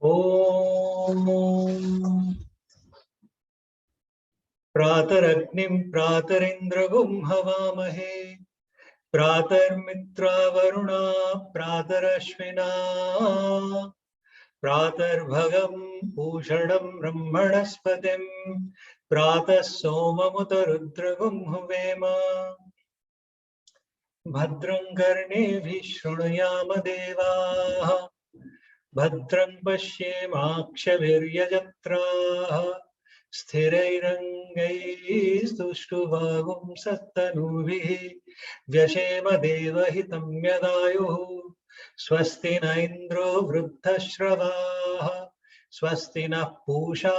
Om Prataragnim Pratarindragum Havamahe Pratarmitra Varuna Pratarashvina Pratarbhagam Ushanam Brahmanaspatim Pratas Somamutarudragum Huvema Bhadram Karnevhi Shrunuyama Devaha Bhadram Pashyemakshaviryajatraha Sthirairangaistushuvagum sattanuvihi Vyashema devahitam yadayuhu Swasti na indro vruddhashravaha Swasti na pusha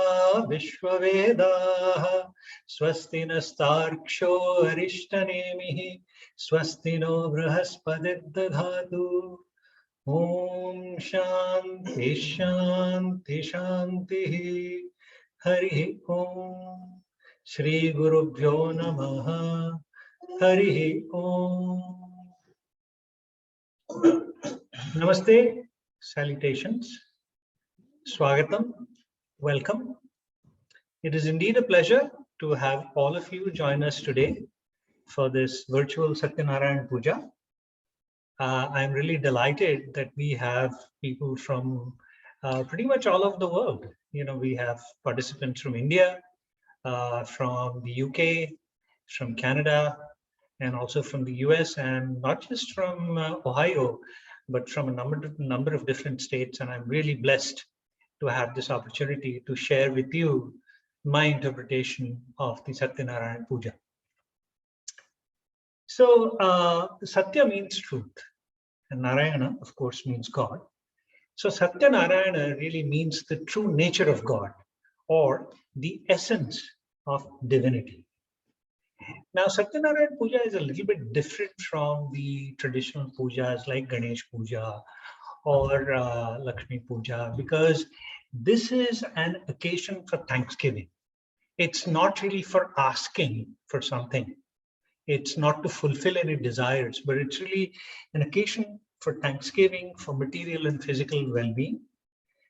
vishwavedaha Swasti na starksho arishtanemihi Swasti no brahaspadiddadhatu Om Shanti Shanti Shanti Hari Om Shri Gurubhyo Namaha Hari Om. Namaste, salutations, Swagatam, welcome. It is indeed a pleasure to have all of you join us today for this virtual Satyanarayan Puja. I'm really delighted that we have people from pretty much all over the world. You know, we have participants from India, from the UK, from Canada, and also from the US, and not just from Ohio, but from a number of different states. And I'm really blessed to have this opportunity to share with you my interpretation of the Satyanarayan Puja. So Satya means truth, and Narayana, of course, means God. So Satyanarayana really means the true nature of God, or the essence of divinity. Now, Satyanarayan Puja is a little bit different from the traditional pujas like Ganesh Puja or Lakshmi Puja, because this is an occasion for thanksgiving. It's not really for asking for something. It's not to fulfill any desires, but it's really an occasion for thanksgiving, for material and physical well-being,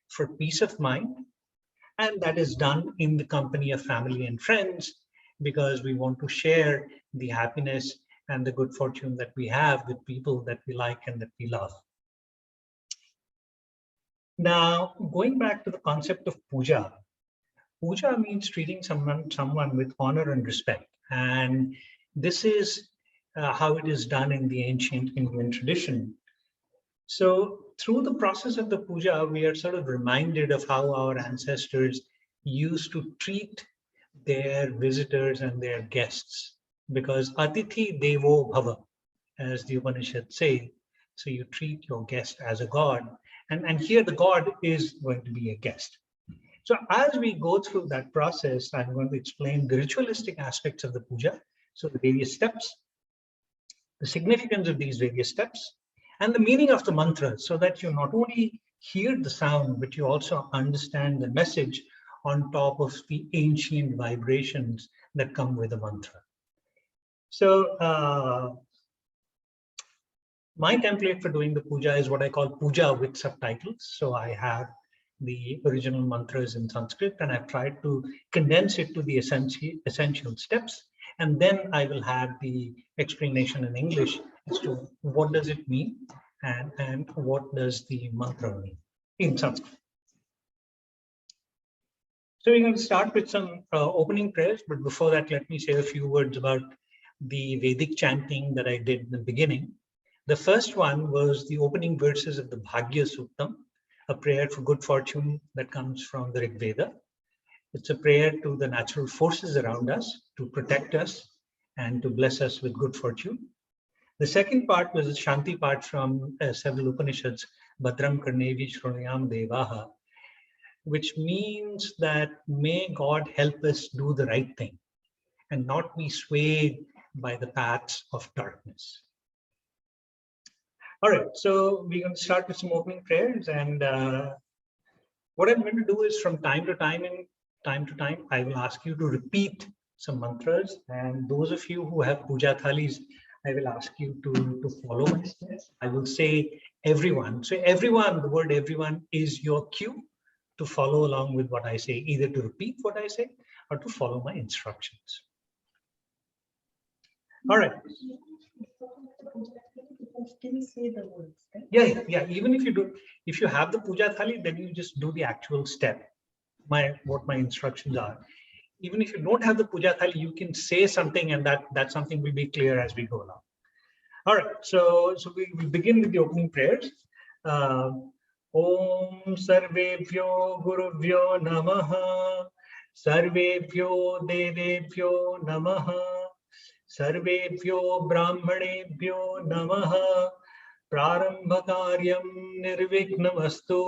for peace of mind. And that is done in the company of family and friends, because we want to share the happiness and the good fortune that we have with people that we like and that we love. Now, going back to the concept of puja, puja means treating someone with honor and respect. And this is how it is done in the ancient Indian tradition. So through the process of the puja, we are sort of reminded of how our ancestors used to treat their visitors and their guests, because Atithi Devo Bhava, as the Upanishads say. So you treat your guest as a god, and here the god is going to be a guest. So as we go through that process, I'm going to explain the ritualistic aspects of the puja, so the various steps, the significance of these various steps, and the meaning of the mantra, so that you not only hear the sound, but you also understand the message on top of the ancient vibrations that come with the mantra. So my template for doing the puja is what I call puja with subtitles. So I have the original mantras in Sanskrit, and I've tried to condense it to the essential steps. And then I will have the explanation in English as to what does it mean and what does the mantra mean in Sanskrit. So we're going to start with some opening prayers, but before that, let me say a few words about the Vedic chanting that I did in the beginning. The first one was the opening verses of the Bhagya Suktam, a prayer for good fortune that comes from the Rig Veda. It's a prayer to the natural forces around us to protect us and to bless us with good fortune. The second part was a Shanti part from several Upanishads, Bhadram Karnevi Shrunuyam Devaha, which means that may God help us do the right thing and not be swayed by the paths of darkness. All right, so we're going to start with some opening prayers, and what I'm going to do is from time to time, I will ask you to repeat some mantras, and those of you who have puja thalis, I will ask you to follow my steps. I will say everyone. So everyone, the word everyone is your cue. to follow along with what I say, either to repeat what I say or to follow my instructions. All right. Still say the words, right? Yeah. Even if you have the puja thali, then you just do the actual step. What my instructions are. Even if you don't have the puja thali, you can say something, and that something will be clear as we go along. All right. So we begin with the opening prayers. Om Sarvebhyo Guruvyo Namaha. Sarvebhyo Devebhyo Namaha. Sarvebhyo Brahmanebhyo Namaha. Prarambhakaryam nirvignamastu.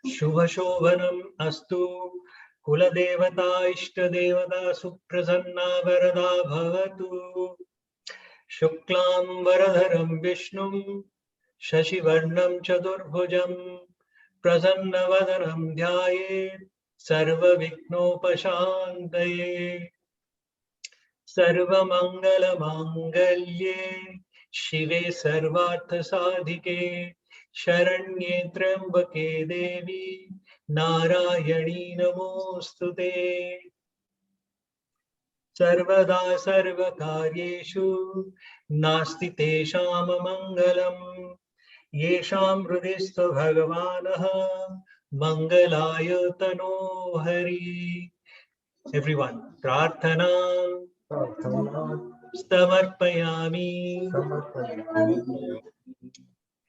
Shubhashobhanam astu. Kuladevata Ishtadevata Suprasanna Varada Bhavatu. Shuklam Varadharam Vishnum Shashivarnam Chaturbhujam Prasannavadanam Dhyaye Sarva Viknopashantaye Sarva Mangala Mangalye Shive Sarvartha Sadhike Sharanye Trambake Devi Narayani Namostute Sarvada Sarvakaryeshu Nasti Tesham Mangalam Yesham Hridistha Bhagavanaha Mangalaya Tano Hari. Everyone, Prarthana Stamarpayami.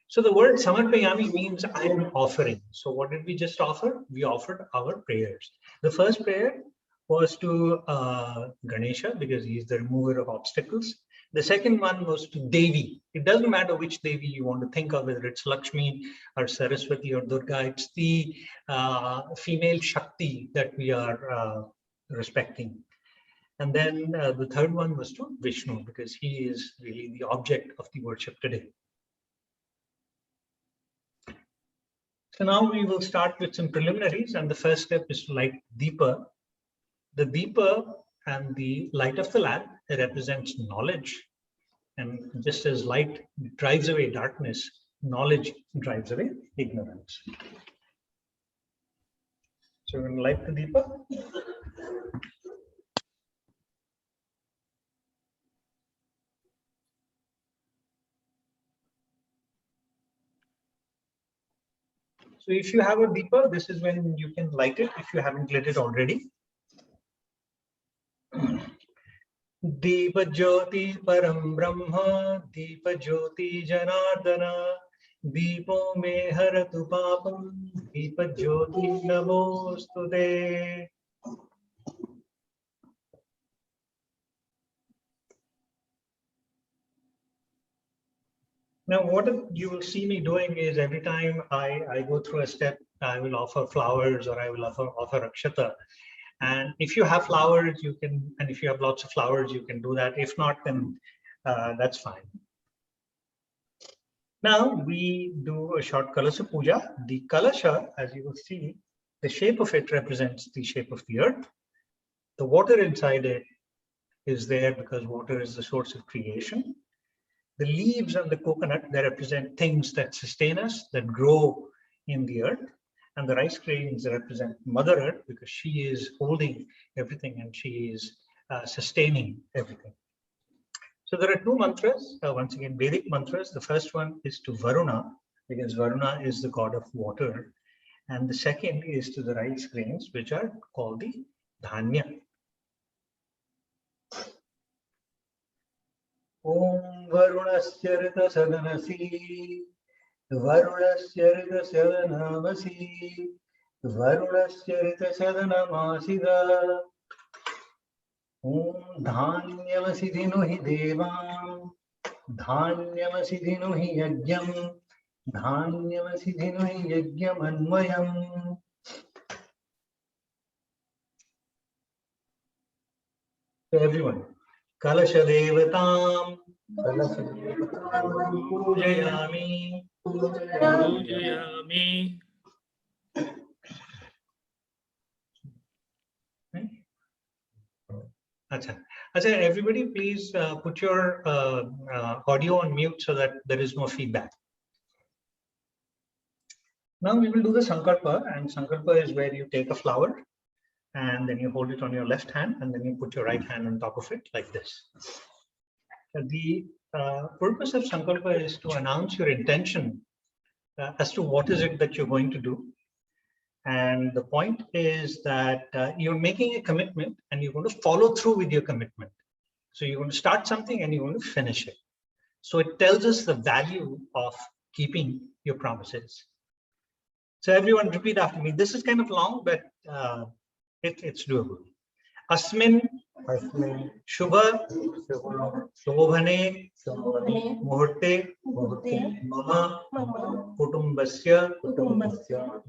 So the word Samarpayami means I'm offering. So what did we just offer? We offered our prayers. The first prayer was to Ganesha, because he is the remover of obstacles. The second one was to Devi. It doesn't matter which Devi you want to think of, whether it's Lakshmi or Saraswati or Durga. It's the female Shakti that we are respecting. And then the third one was to Vishnu, because he is really the object of the worship today. So now we will start with some preliminaries, and the first step is to light Deepa. The Deepa and the light of the lamp represents knowledge. And just as light drives away darkness, knowledge drives away ignorance. So we're going to light the Deepa. So if you have a Deepa, this is when you can light it if you haven't lit it already. Deepa Jyoti Param Brahma, Deepa Jyoti Janardana, Deepo Me Haratu Papam, Deepa Jyoti Namostude. Now, what you will see me doing is every time I go through a step, I will offer flowers or I will offer akshata. And if you have flowers, you can, and if you have lots of flowers, you can do that. If not, then that's fine. Now we do a short Kalasha Puja. The Kalasha, as you will see, the shape of it represents the shape of the earth. The water inside it is there because water is the source of creation. The leaves and the coconut, they represent things that sustain us, that grow in the earth. And the rice grains represent Mother Earth because she is holding everything and she is sustaining everything. So there are two mantras, once again, Vedic mantras. The first one is to Varuna, because Varuna is the god of water. And the second is to the rice grains, which are called the Dhanya. Om Varunasya Rita Sadanasi, Varunasya Rita Sadanamasi, Varunasya Rita Sadanamasida, Om Dhanyamasidhinu hi Devam, Dhanyamasidhinu hi Yajnam, Dhanyamasidhinu hi Yajnam Anmayam. So everyone, Kalasha Devatam, Pujayami, Pujayami. Acha, everybody please put your audio on mute so that there is no feedback. Now we will do the Sankalpa, and Sankalpa is where you take a flower and then you hold it on your left hand and then you put your right hand on top of it like this. The purpose of Sankalpa is to announce your intention as to what is it that you're going to do. And the point is that you're making a commitment and you're going to follow through with your commitment. So you're going to start something and you're going to finish it. So it tells us the value of keeping your promises. So everyone repeat after me. This is kind of long, but it's doable. Asmin Shubha Shobhane Muhurte Mama Kutumbasya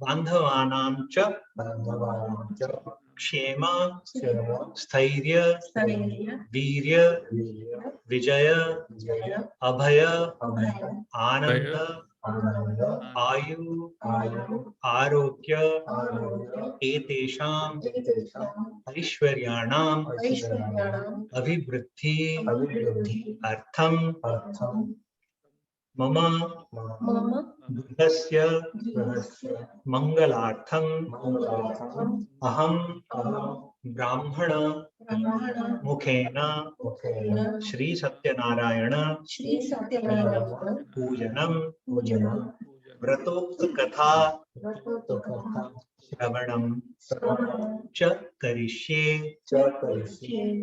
Bandhavanam Cha Kshema Sthairya Virya Vijaya Abhaya Ananda Ayu Arogya Etesham Aishwaryanam Abhivriddhi Artham Mama Buddhasya Mangalartham Aham Brahmana Mukhena Shri Satyanarayana Pujanam Vratokta Katha Shravanam Cha Karishye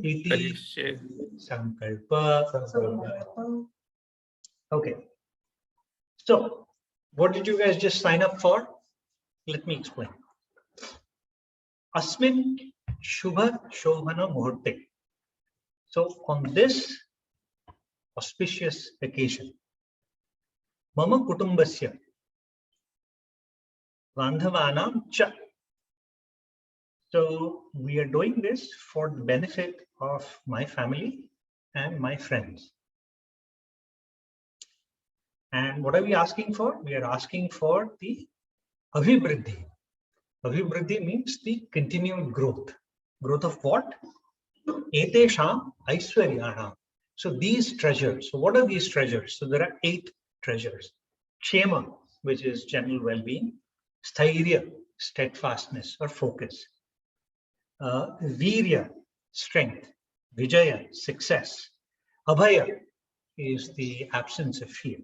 Iti Sankalpa. Okay. So, what did you guys just sign up for? Let me explain. Asmin Shubha Shobhana Muhurte. So, on this auspicious occasion, Mama Kutumbasya Bandhavanam Cha. So, we are doing this for the benefit of my family and my friends. And what are we asking for? We are asking for the Abhivriddhi. Abhivriddhi means the continued growth. Growth of what? Etesham Aishwaryanam. So these treasures. So what are these treasures? So there are 8 treasures. Kshema, which is general well-being. Sthairya, steadfastness or focus. Virya, strength. Vijaya, success. Abhaya is the absence of fear.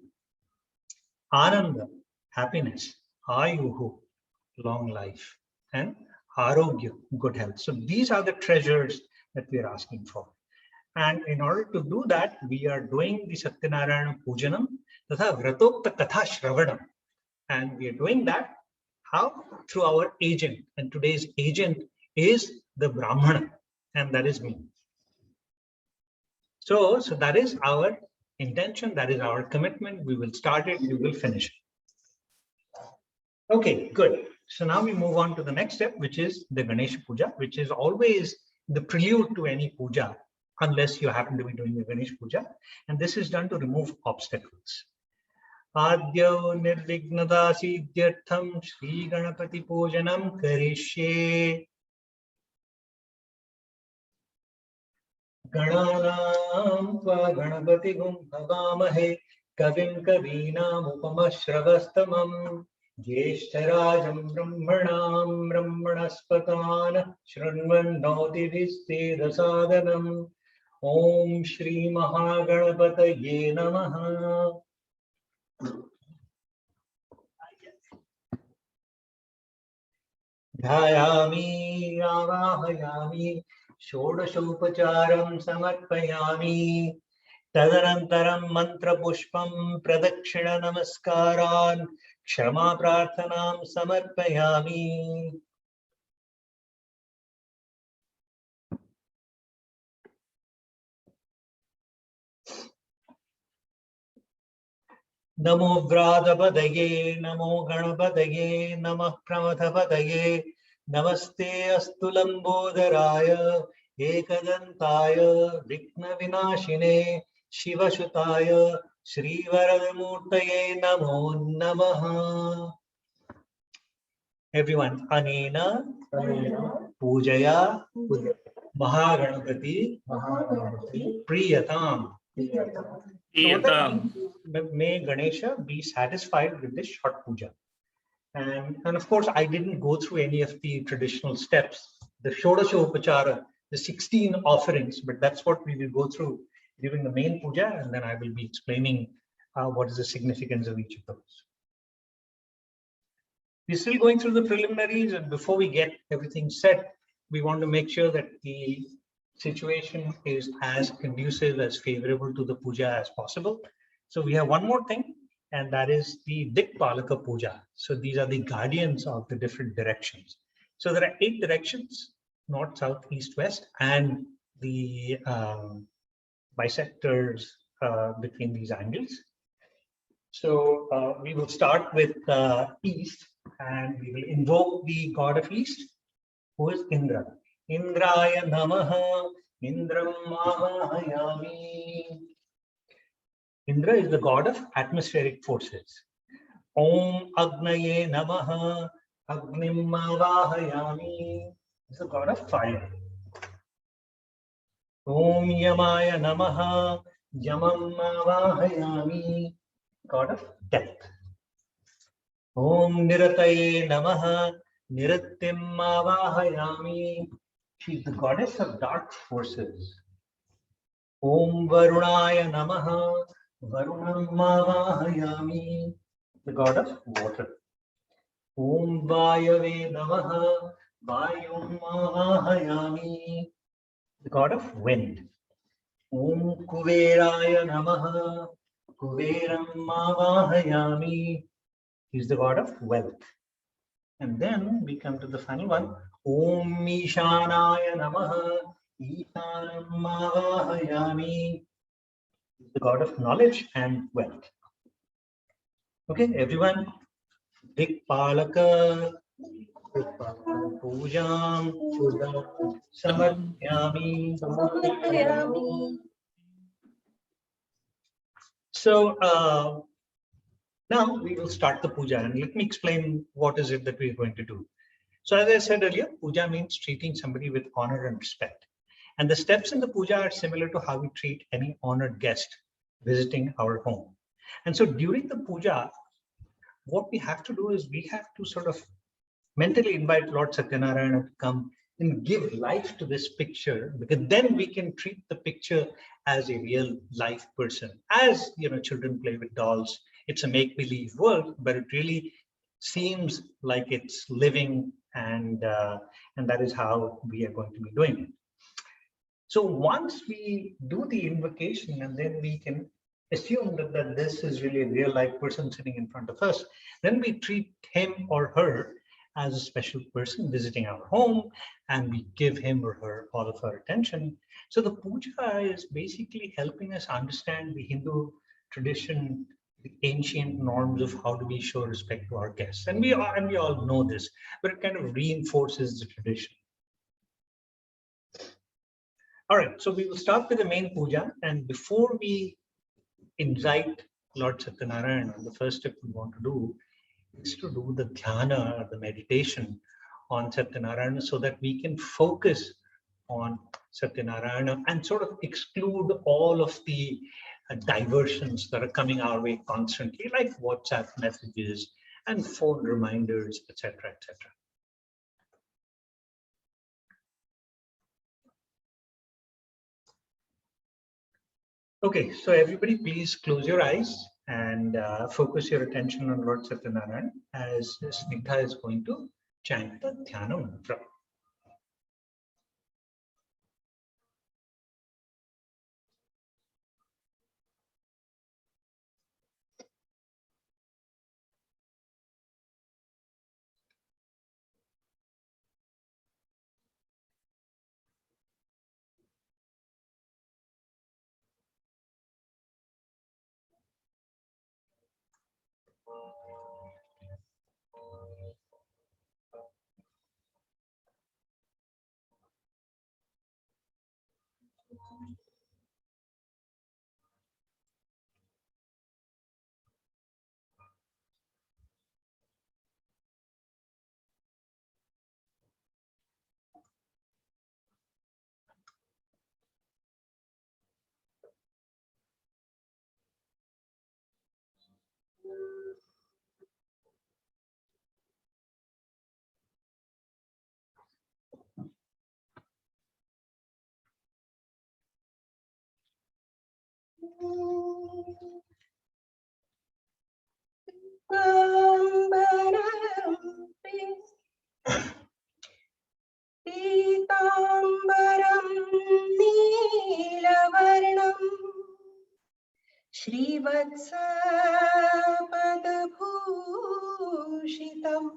Ananda, happiness. Ayuhu, long life. And Arogya, good health. So these are the treasures that we are asking for. And in order to do that, we are doing the Satyanarayan Pujanam, Tatha Vratokta Katha Shravanam. And we are doing that, how? Through our agent. And today's agent is the Brahmana, and that is me. So that is our intention, that is our commitment. We will start it, we will finish it. Okay, good. So now we move on to the next step, which is the Ganesha Puja, which is always the prelude to any puja, unless you happen to be doing the Ganesha Puja. And this is done to remove obstacles. Adyo nirvignada siddhyartham Shri Ganapati Pujanam Karishye. Gananam tva Ganapati gum bhavamahe Kavim kavinam upamashravastamam Jyeshtarajam brahmanam brahmanaspatana Shranvannoti visteda sadhanam. Om Shri Mahaganapataye Namaha. Dhyayami avahayami Shodashopacharam samarpayami Tadanantaram mantra pushpam pradakshina namaskaran Kshama prarthanam samarpayami. Namo Vradapadaye, Namo Ganapadaye, Namah Pramadapadaye, Namaste Astulambodaraya, Ekadantaya, Vikna Vinashine, Shivashutaya, Shri Varadamurtaye, Namo Namaha. Everyone, Anena, Pujaya, Mahaganapati, Priyatam. So may Ganesha be satisfied with this short puja. And of course, I didn't go through any of the traditional steps, the Shodasha Upachara, the 16 offerings, but that's what we will go through during the main puja, and then I will be explaining what is the significance of each of those. We're still going through the preliminaries, and before we get everything set, we want to make sure that the situation is as conducive, as favorable to the puja as possible. So we have one more thing, and that is the Dikpalaka Puja. So these are the guardians of the different directions. So there are 8 directions: north, south, east, west, and the bisectors between these angles. So we will start with east, and we will invoke the god of east, who is Indra. Indraya namaha, Indram mahayami. Indra is the god of atmospheric forces. Om Agnaye namaha, Agnim mahayami. Is the god of fire. Om Yamaya namaha, Yamam mahayami. God of death. Om Nirataye namaha, Nirattim mahayami. She is the goddess of dark forces. Om Varunaya namaha, Varunam mahayami. The god of water. Om Vayave namaha, Vayum mahayami. The god of wind. Om Kuveraya namaha, Kuveram mahayami. He's the god of wealth. And then we come to the final one. Om Ishanaya namaha, Ishanam mahayami. The god of knowledge and wealth. Okay, everyone. Dikpalaka Pujam Samarpyami. So now we will start the puja, and let me explain what is it that we are going to do. So as I said earlier, puja means treating somebody with honor and respect. And the steps in the puja are similar to how we treat any honored guest visiting our home. And so during the puja, what we have to do is we have to sort of mentally invite Lord Satyanarayana to come and give life to this picture, because then we can treat the picture as a real life person. As you know, children play with dolls, it's a make-believe world, but it really seems like it's living, and that is how we are going to be doing it. So once we do the invocation, and then we can assume that this is really a real life person sitting in front of us, then we treat him or her as a special person visiting our home, and we give him or her all of our attention. So the puja is basically helping us understand the Hindu tradition, the ancient norms of how do we show respect to our guests. And we all know this, but it kind of reinforces the tradition. All right, so we will start with the main puja, and before we invite Lord Satyanarayana, the first step we want to do is to do the dhyana, or the meditation on Satyanarayana, so that we can focus on Satyanarayana and sort of exclude all of the diversions that are coming our way constantly, like WhatsApp messages and phone reminders, etc., etc. Okay, so everybody please close your eyes and focus your attention on Lord Satyanarayan as Snigdha is going to chant the Dhyana mantra. वत्सपदभूषितम्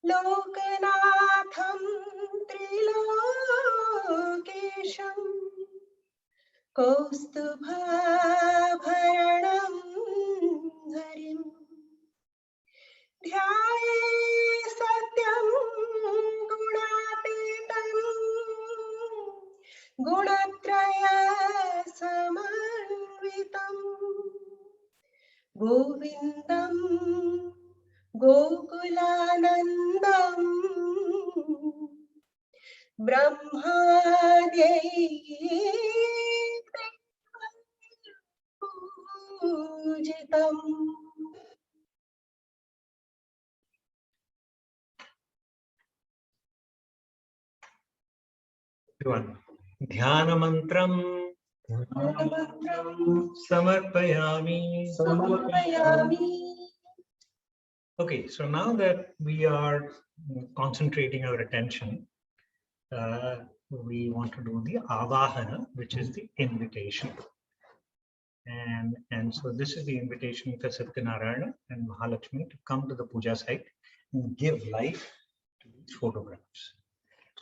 लोकनाथं त्रिलोकेशं कौस्तुभाभरणं हरिं ध्याये सत्यं गुणातीतं गुणत्रयसमन्वितं गोविन्दं गोकुलानन्दं ब्रह्माद्यैः पूजितम्. Dhyanamantram samarpayami. Okay, so now that we are concentrating our attention, we want to do the avahana, which is the invitation. And so this is the invitation for Satyanarayana and Mahalakshmi to come to the puja site and give life to these photographs.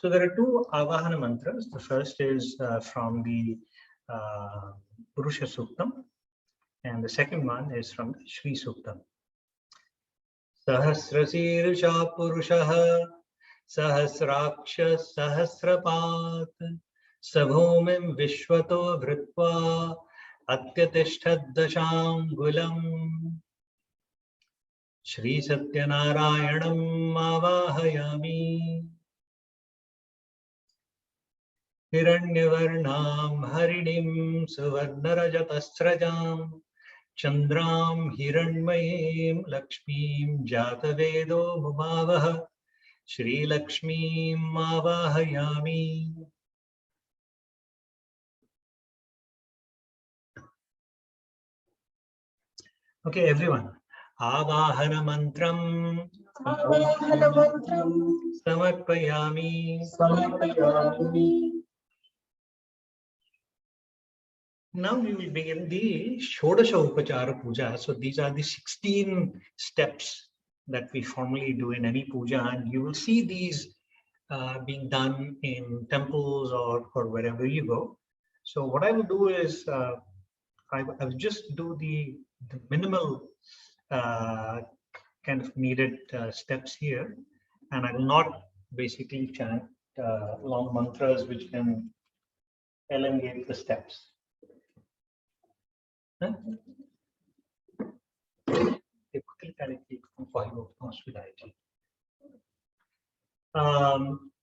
So there are two avahana mantras. The first is from the Purusha Suktam, and the second one is from the Shri Suktam. Sahasrasirusha Purushaha Sahasraksha Sahasrapat Sabhomim Vishwato Vritva Atyatishthadashangulam Shri Satyanarayanam Avahayami Hiranyavarnam Harinim Suvarnarajatasrajam Chandram Hiranmayim Lakshmim Jatavedo Mumavaha Shri Lakshmim Avahayami. Okay, everyone. Avahana mantram samarpayami. Now we will begin the Shodasha Upachara Puja. So these are the 16 steps that we formally do in any puja, and you will see these being done in temples or wherever you go. So what I will do is I will just do the minimal kind of needed steps here, and I will not basically chant long mantras which can elongate the steps.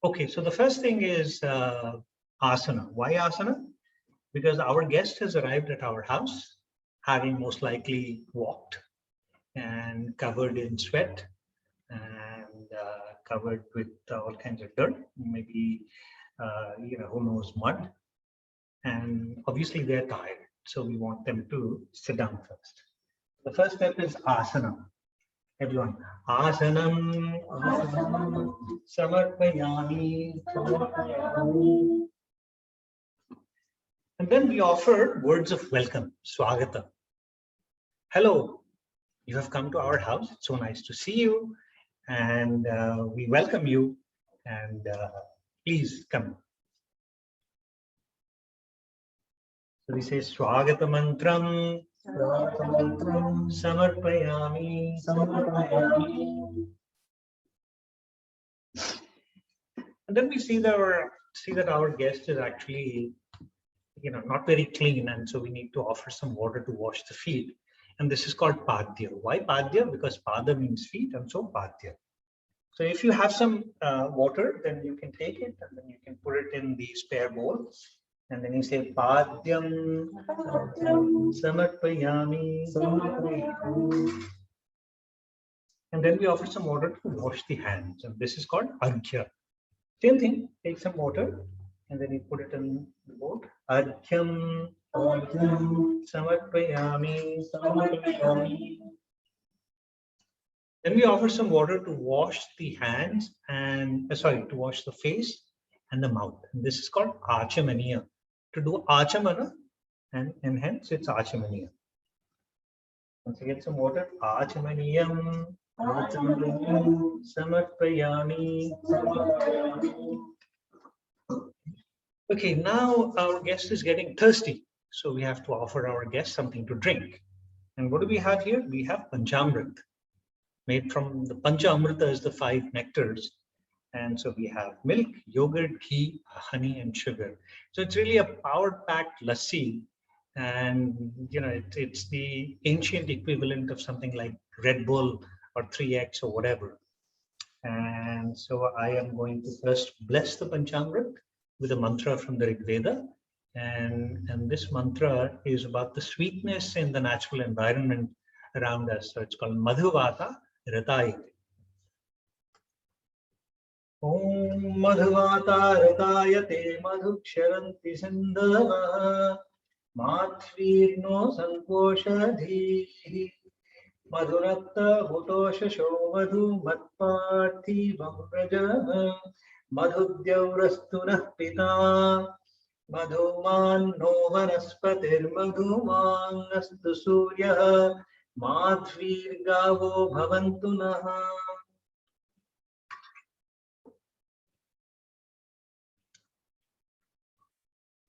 Okay, so the first thing is asana. Why asana? Because our guest has arrived at our house, having most likely walked and covered in sweat and covered with all kinds of dirt, maybe who knows, mud, and obviously they're tired. So we want them to sit down first. The first step is asana. Everyone, asanam samarpayami. And then we offer words of welcome, swagata. Hello, you have come to our house. It's so nice to see you, and we welcome you. And please come. So we say swagata mantram samarpayami. And then we see that our guest is actually, not very clean, and so we need to offer some water to wash the feet. And this is called padya. Why padya? Because pada means feet, and so padya. So if you have some water, then you can take it and then you can put it in the spare bowl. And then you say padyam samarpayami. And then we offer some water to wash the hands. And this is called arghya. Same thing, take some water and then you put it in the bowl. Arghyam samarpayami. Then we offer some water to wash the hands and, to wash the face and the mouth. And this is called achamaniya. To do achamana, and hence it's Achamaniyam. Once you get some water, Achamaniyam, Samarpayami. Okay, now our guest is getting thirsty, so we have to offer our guest something to drink. And what do we have here? We have Panchamrit, made from the Pancha Amrita is the 5 nectars. And so we have milk, yogurt, ghee, honey, and sugar. So it's really a power-packed lassi. And it's the ancient equivalent of something like Red Bull or 3X or whatever. And so I am going to first bless the Panchamrit with a mantra from the Rig Veda. And this mantra is about the sweetness in the natural environment around us. So it's called Madhuvata Ratayate. Om Madhuvata Ratayate Madhuksharanti Sindhava Mathvirno Sankoshadhi Madhuratta Bhutosha Madhu Matparthi Vamraja Madhudyavrastunas Pita Madhuman no Vanaspatir Madhuman Astu Surya Madhvir Gavo Bhavantu Naha.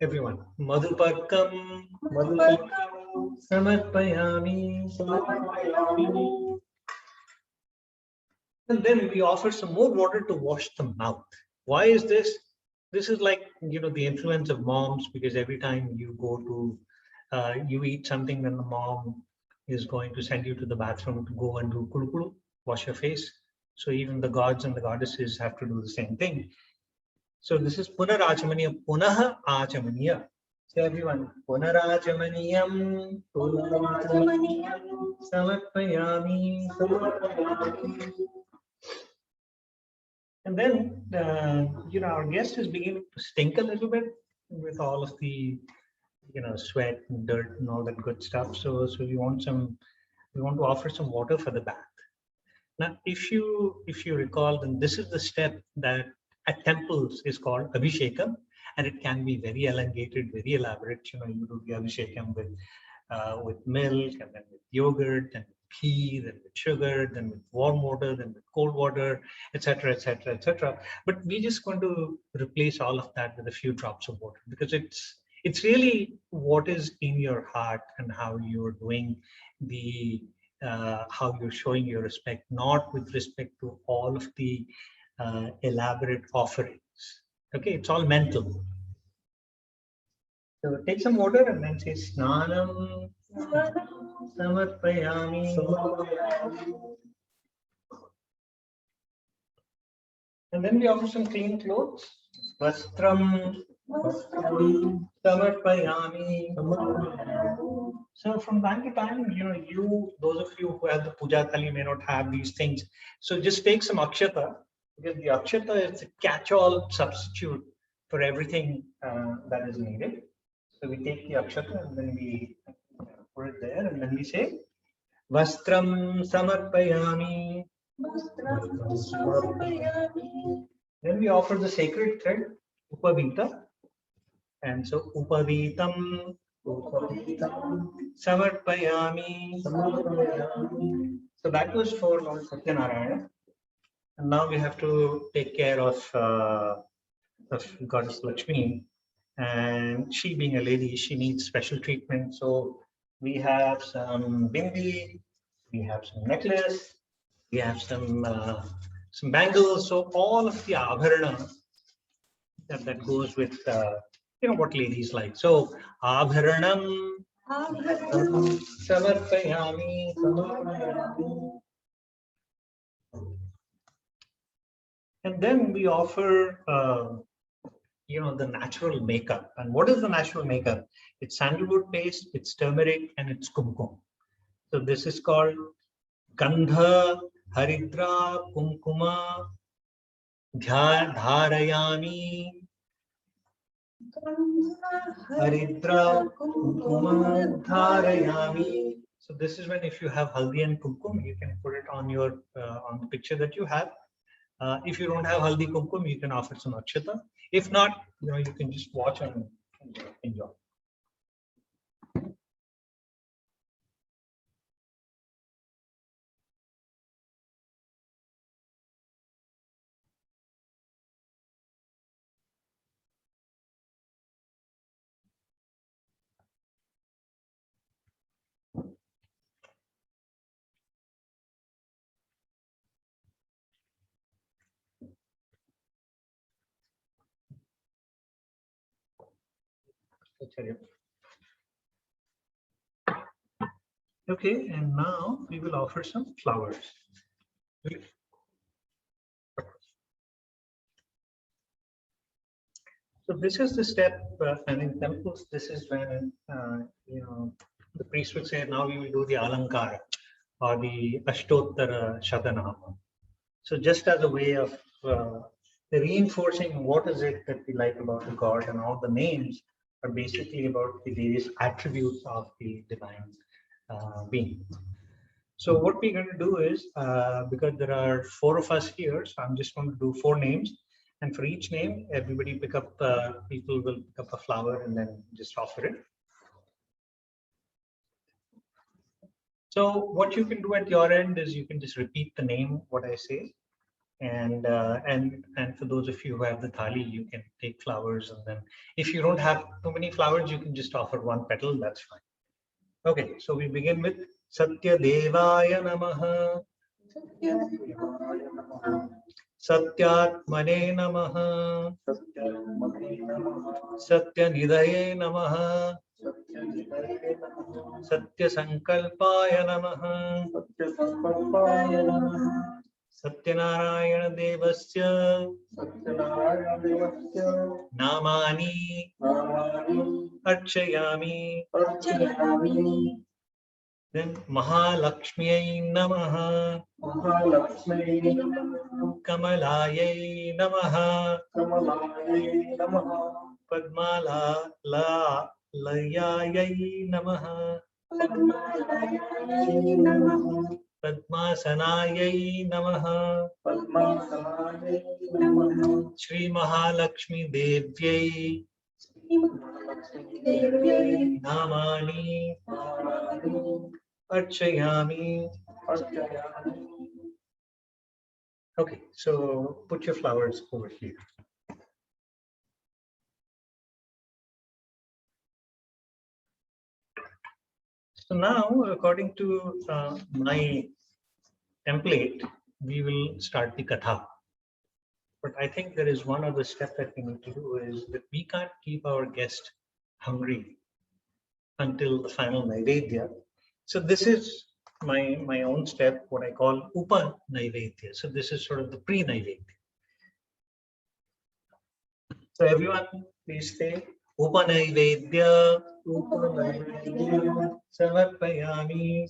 Everyone, Madhuparkam, Samarpayami. And then we offer some more water to wash the mouth. Why is this? This is like, the influence of moms, because every time you go to, you eat something, then the mom is going to send you to the bathroom to go and do kulu, wash your face. So even the gods and the goddesses have to do the same thing. So this is Punarachamaniya, Punaha Achamaniya. So everyone, Punarachamaniyam, Samarpayami. And then, our guest is beginning to stink a little bit with all of the, sweat and dirt and all that good stuff. So we want to offer some water for the bath. Now, if you recall, then this is the step that at temples is called Abhishekam, and it can be very elongated, very elaborate. You do the Abhishekam with milk, and then with yogurt, and with ghee, then with sugar, then with warm water, then with cold water, etc., etc., etc. But we just want to replace all of that with a few drops of water, because it's really what is in your heart and how you're doing how you're showing your respect, not with respect to all of the elaborate offerings. Okay, it's all mental. So take some water and then say Snanam Samarpayami. And then we offer some clean clothes. Vastram Samarpayami. So from time to time, those of you who have the puja thali may not have these things. So just take some akshata, because the akshata is a catch-all substitute for everything that is needed. So we take the akshata and then we put it there, and then we say Vastram Samarpayami. Then we offer the sacred thread, Upavita. And so Upavitam Samarpayami. So that was for Lord Satyanarayana. And now we have to take care of Goddess Lakshmi. And she, being a lady, she needs special treatment. So we have some bindi, we have some necklace, we have some bangles. So all of the abharana that goes with what ladies like. So abharanam samarpayami. And then we offer the natural makeup. And what is the natural makeup? It's sandalwood paste, it's turmeric, and it's kumkum. So this is called Gandha Haridra Kumkuma Dharayami. Haridra Kumkuma Dharayami. So this is when, if you have haldi and kumkum, you can put it on your on the picture that you have. If you don't have haldi kumkum, you can offer some akshata. If not, you can just watch and enjoy. Acharya. Okay, and now we will offer some flowers. So this is the step, and in temples, this is when the priest would say, now we will do the alankara or the ashtottara shatanama. So just as a way of reinforcing what is it that we like about the god, and all the names are basically about the various attributes of the divine being. So what we're going to do is, because there are 4 of us here, so I'm just going to do 4 names. And for each name, everybody people will pick up a flower and then just offer it. So what you can do at your end is you can just repeat the name, what I say. And for those of you who have the thali, you can take flowers. And then if you don't have too many flowers, you can just offer 1 petal, that's fine. Okay, so we begin with Satya Devaya Namaha. Satyatmane Namaha. Satya Nidaye Namaha. Satya Sankalpaya Namaha. Satyanarayana Devasya Namani Archayami. Then Mahalakshmiyai Namaha. Kamalayai Namaha. Padmalayai Namaha. Padmasanayai Namaha. Shri Mahalakshmi Devyai Namani Archayami. Okay, so put your flowers over here. So now, according to my template, we will start the Katha. But I think there is one other step that we need to do, is that we can't keep our guest hungry until the final Naivedya. So this is my own step, what I call Upa Naivedya. So this is sort of the pre-Naivedya. So everyone, please say Upa Naivedya. Samarpayami.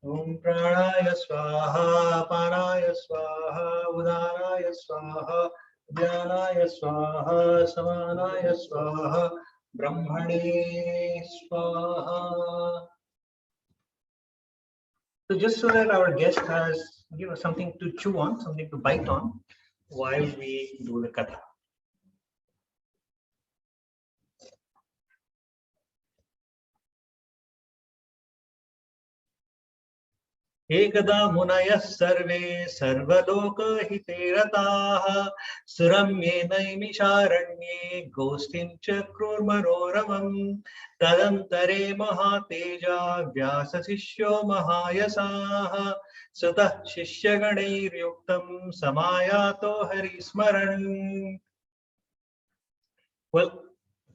Om Pranaya Swaha, Panaya Swaha, Udanaya Swaha, Dhyanaya Swaha, Samanaya Swaha, Brahmane Swaha. So just so that our guest has, something to chew on, something to bite on while we do the Katha. Ekada munayah sarve sarvaloka hiterataha suramye naimisharanye ghostin chakrurmanoramam tadantare mahateja vyasa sishyo mahayasaha sutah shishyaganir yuktam samayato harismaran. Well,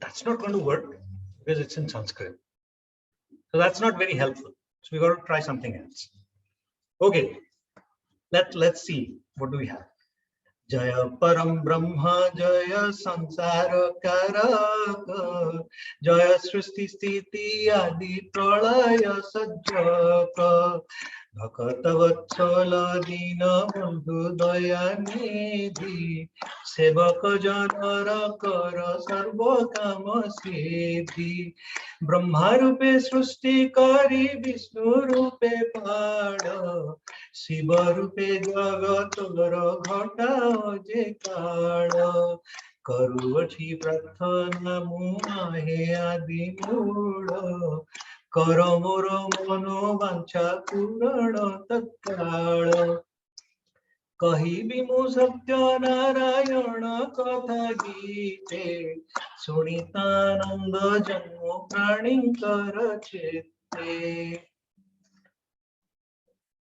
that's not going to work because it's in Sanskrit. So that's not very helpful. So we got to try something else. Okay, let's see. What do we have? Jaya Param Brahma, Jaya Sansara Karaka, Jaya Srishti Sthiti Adi Pralaya Sajjaka, Bhakatavatsala Dina Bandhu Daya Nidhi, Sevaka Janara Kara Sarva Kama Siddhi, Brahma Rupe Srishti Kari Vishnu Rupe Pada, Shiva Rupe Jagatara Ghata Je Kala, Karuvachi Prathana Mumahe Adi Mula, Karamura Mano Vancha Purana Tatkala, Kahi Bimu Satyanarayana Katha Gite, Sunitananda Janmo Praninkara Chitte.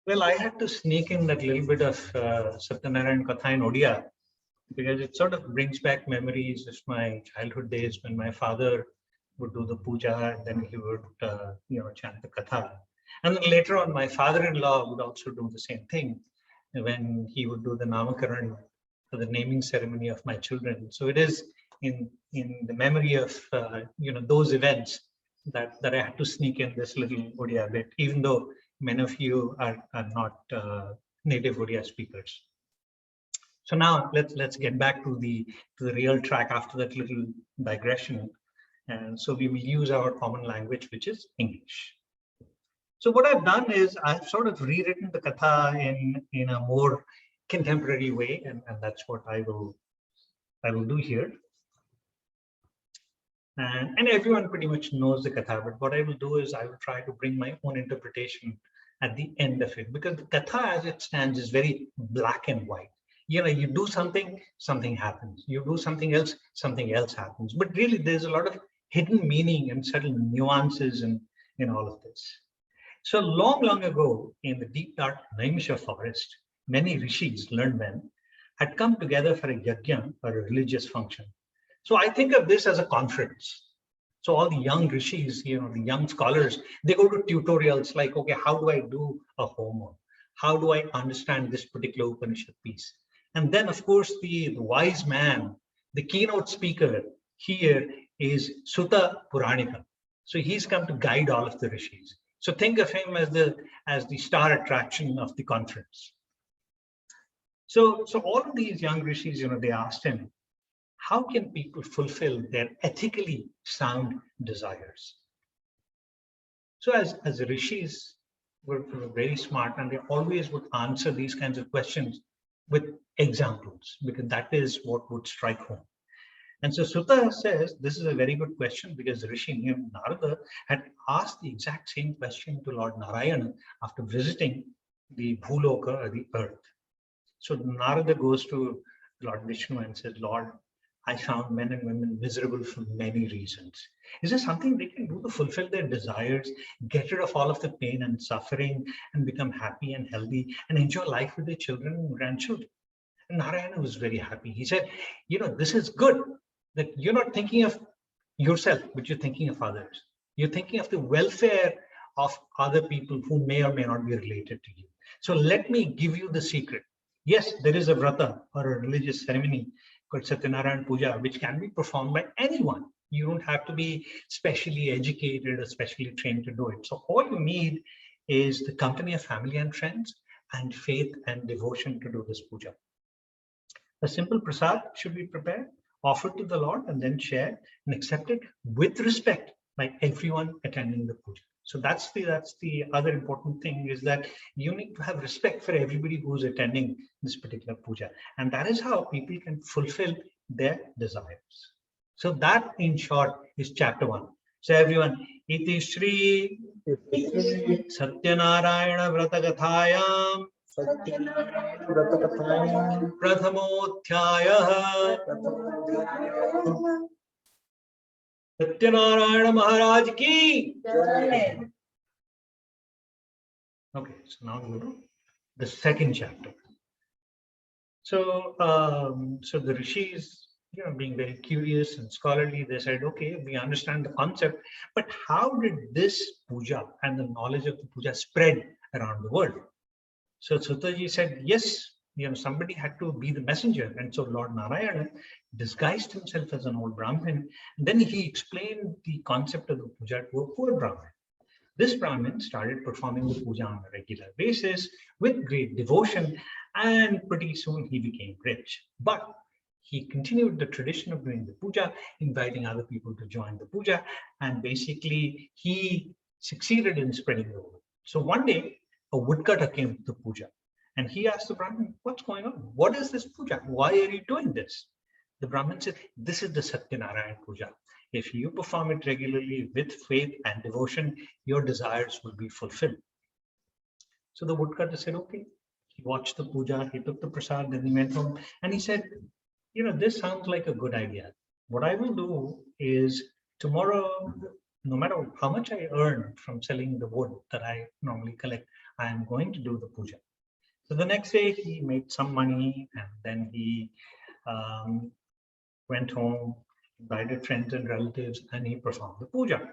Well, I had to sneak in that little bit of Satyanarayan Katha in Odia because it sort of brings back memories of my childhood days when my father would do the puja and then he would, chant the Katha. And then later on, my father-in-law would also do the same thing when he would do the Namakaran for the naming ceremony of my children. So it is in the memory of those events that I had to sneak in this little Odia bit, even though many of you are not native Odia speakers. So now let's get back to the real track after that little digression. And so we will use our common language, which is English. So what I've done is I've sort of rewritten the Katha in a more contemporary way, and that's what I will do here. And everyone pretty much knows the Katha, but what I will do is I will try to bring my own interpretation at the end of it, because the Katha as it stands is very black and white. You do something, something happens. You do something else happens. But really, there's a lot of hidden meaning and subtle nuances in all of this. So long ago, in the deep dark Naimisha forest, many rishis, learned men, had come together for a yajna, or a religious function. So I think of this as a conference. So all the young rishis, the young scholars, they go to tutorials like, okay, how do I do a homa? How do I understand this particular Upanishad piece? And then, of course, the wise man, the keynote speaker here is Sutta Puranika. So he's come to guide all of the rishis. So think of him as the star attraction of the conference. So all of these young rishis, they asked him, how can people fulfill their ethically sound desires? So as rishis were very smart, and they always would answer these kinds of questions with examples, because that is what would strike home. And so Sutta says, this is a very good question, because Rishi Narada had asked the exact same question to Lord Narayana after visiting the Bhuloka, or the earth. So Narada goes to Lord Vishnu and says, Lord, I found men and women miserable for many reasons. Is there something they can do to fulfill their desires, get rid of all of the pain and suffering, and become happy and healthy, and enjoy life with their children and grandchildren? And Narayana was very happy. He said, this is good, that you're not thinking of yourself, but you're thinking of others. You're thinking of the welfare of other people who may or may not be related to you. So let me give you the secret. Yes, there is a vrata, or a religious ceremony called Satyanarayan Puja, which can be performed by anyone. You don't have to be specially educated or specially trained to do it. So all you need is the company of family and friends, and faith and devotion to do this puja. A simple prasad should be prepared, offered to the Lord, and then shared and accepted with respect by everyone attending the puja. So that's the other important thing, is that you need to have respect for everybody who's attending this particular puja. And that is how people can fulfill their desires. So that, in short, is chapter 1. So everyone, iti Shri Satyanarayana Vrata Prathamodhyayah Satyanarayana Maharaj ki. Okay, so now we go to the second chapter. So, so the rishis, being very curious and scholarly, they said, okay, we understand the concept, but how did this puja and the knowledge of the puja spread around the world? So Sutaji said, yes, somebody had to be the messenger. And so Lord Narayana disguised himself as an old Brahmin. And then he explained the concept of the puja to a poor Brahmin. This Brahmin started performing the puja on a regular basis with great devotion, and pretty soon he became rich. But he continued the tradition of doing the puja, inviting other people to join the puja, and basically he succeeded in spreading the word. So one day, a woodcutter came to the puja, and he asked the Brahmin, what's going on? What is this puja? Why are you doing this? The Brahmin said, this is the Satyanarayan Puja. If you perform it regularly with faith and devotion, your desires will be fulfilled. So the woodcutter said, okay. He watched the puja, he took the prasad, then he went home, and he said, this sounds like a good idea. What I will do is tomorrow, no matter how much I earn from selling the wood that I normally collect, I am going to do the puja. So the next day he made some money, and then he went home, invited friends and relatives, and he performed the puja.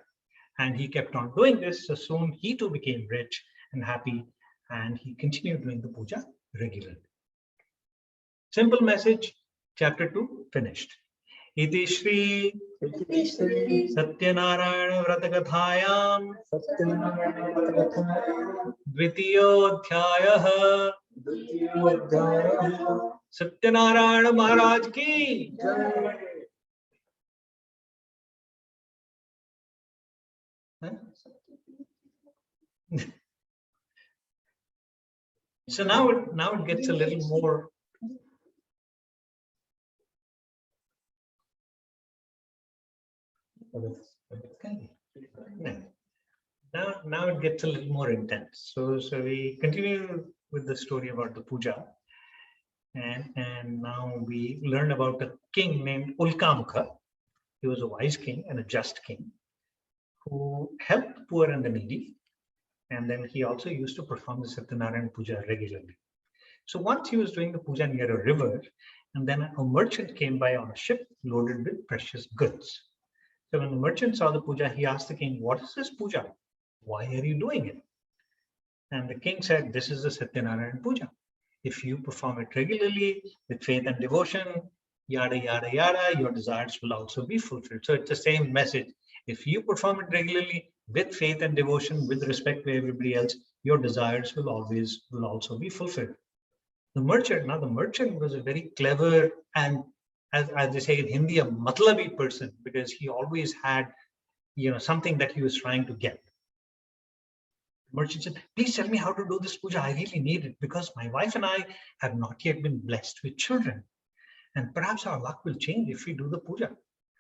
And he kept on doing this. So soon he too became rich and happy, and he continued doing the puja regularly. Simple message, chapter 2 finished. Iti Shri Satyanarayana Vratagatayam Dvitiyodhyayah Satyanarayana Maharaj ki. Huh? So now it gets a little more. Now it gets a little more intense. So we continue with the story about the puja, and now we learn about a king named Ulkamukha. He was a wise king and a just king who helped the poor and the needy, and then he also used to perform the Satyanarayan Puja regularly. So once he was doing the puja near a river, and then a merchant came by on a ship loaded with precious goods. So when the merchant saw the puja, he asked the king, "What is this puja? Why are you doing it?" And the king said, "This is the Satyanarayan Puja. If you perform it regularly with faith and devotion, yada, yada, yada, your desires will also be fulfilled." So it's the same message. If you perform it regularly with faith and devotion, with respect to everybody else, your desires will also be fulfilled. The merchant was a very clever and, as they say in Hindi, a matlabi person, because he always had, something that he was trying to get. The merchant said, "Please tell me how to do this puja. I really need it because my wife and I have not yet been blessed with children. And perhaps our luck will change if we do the puja."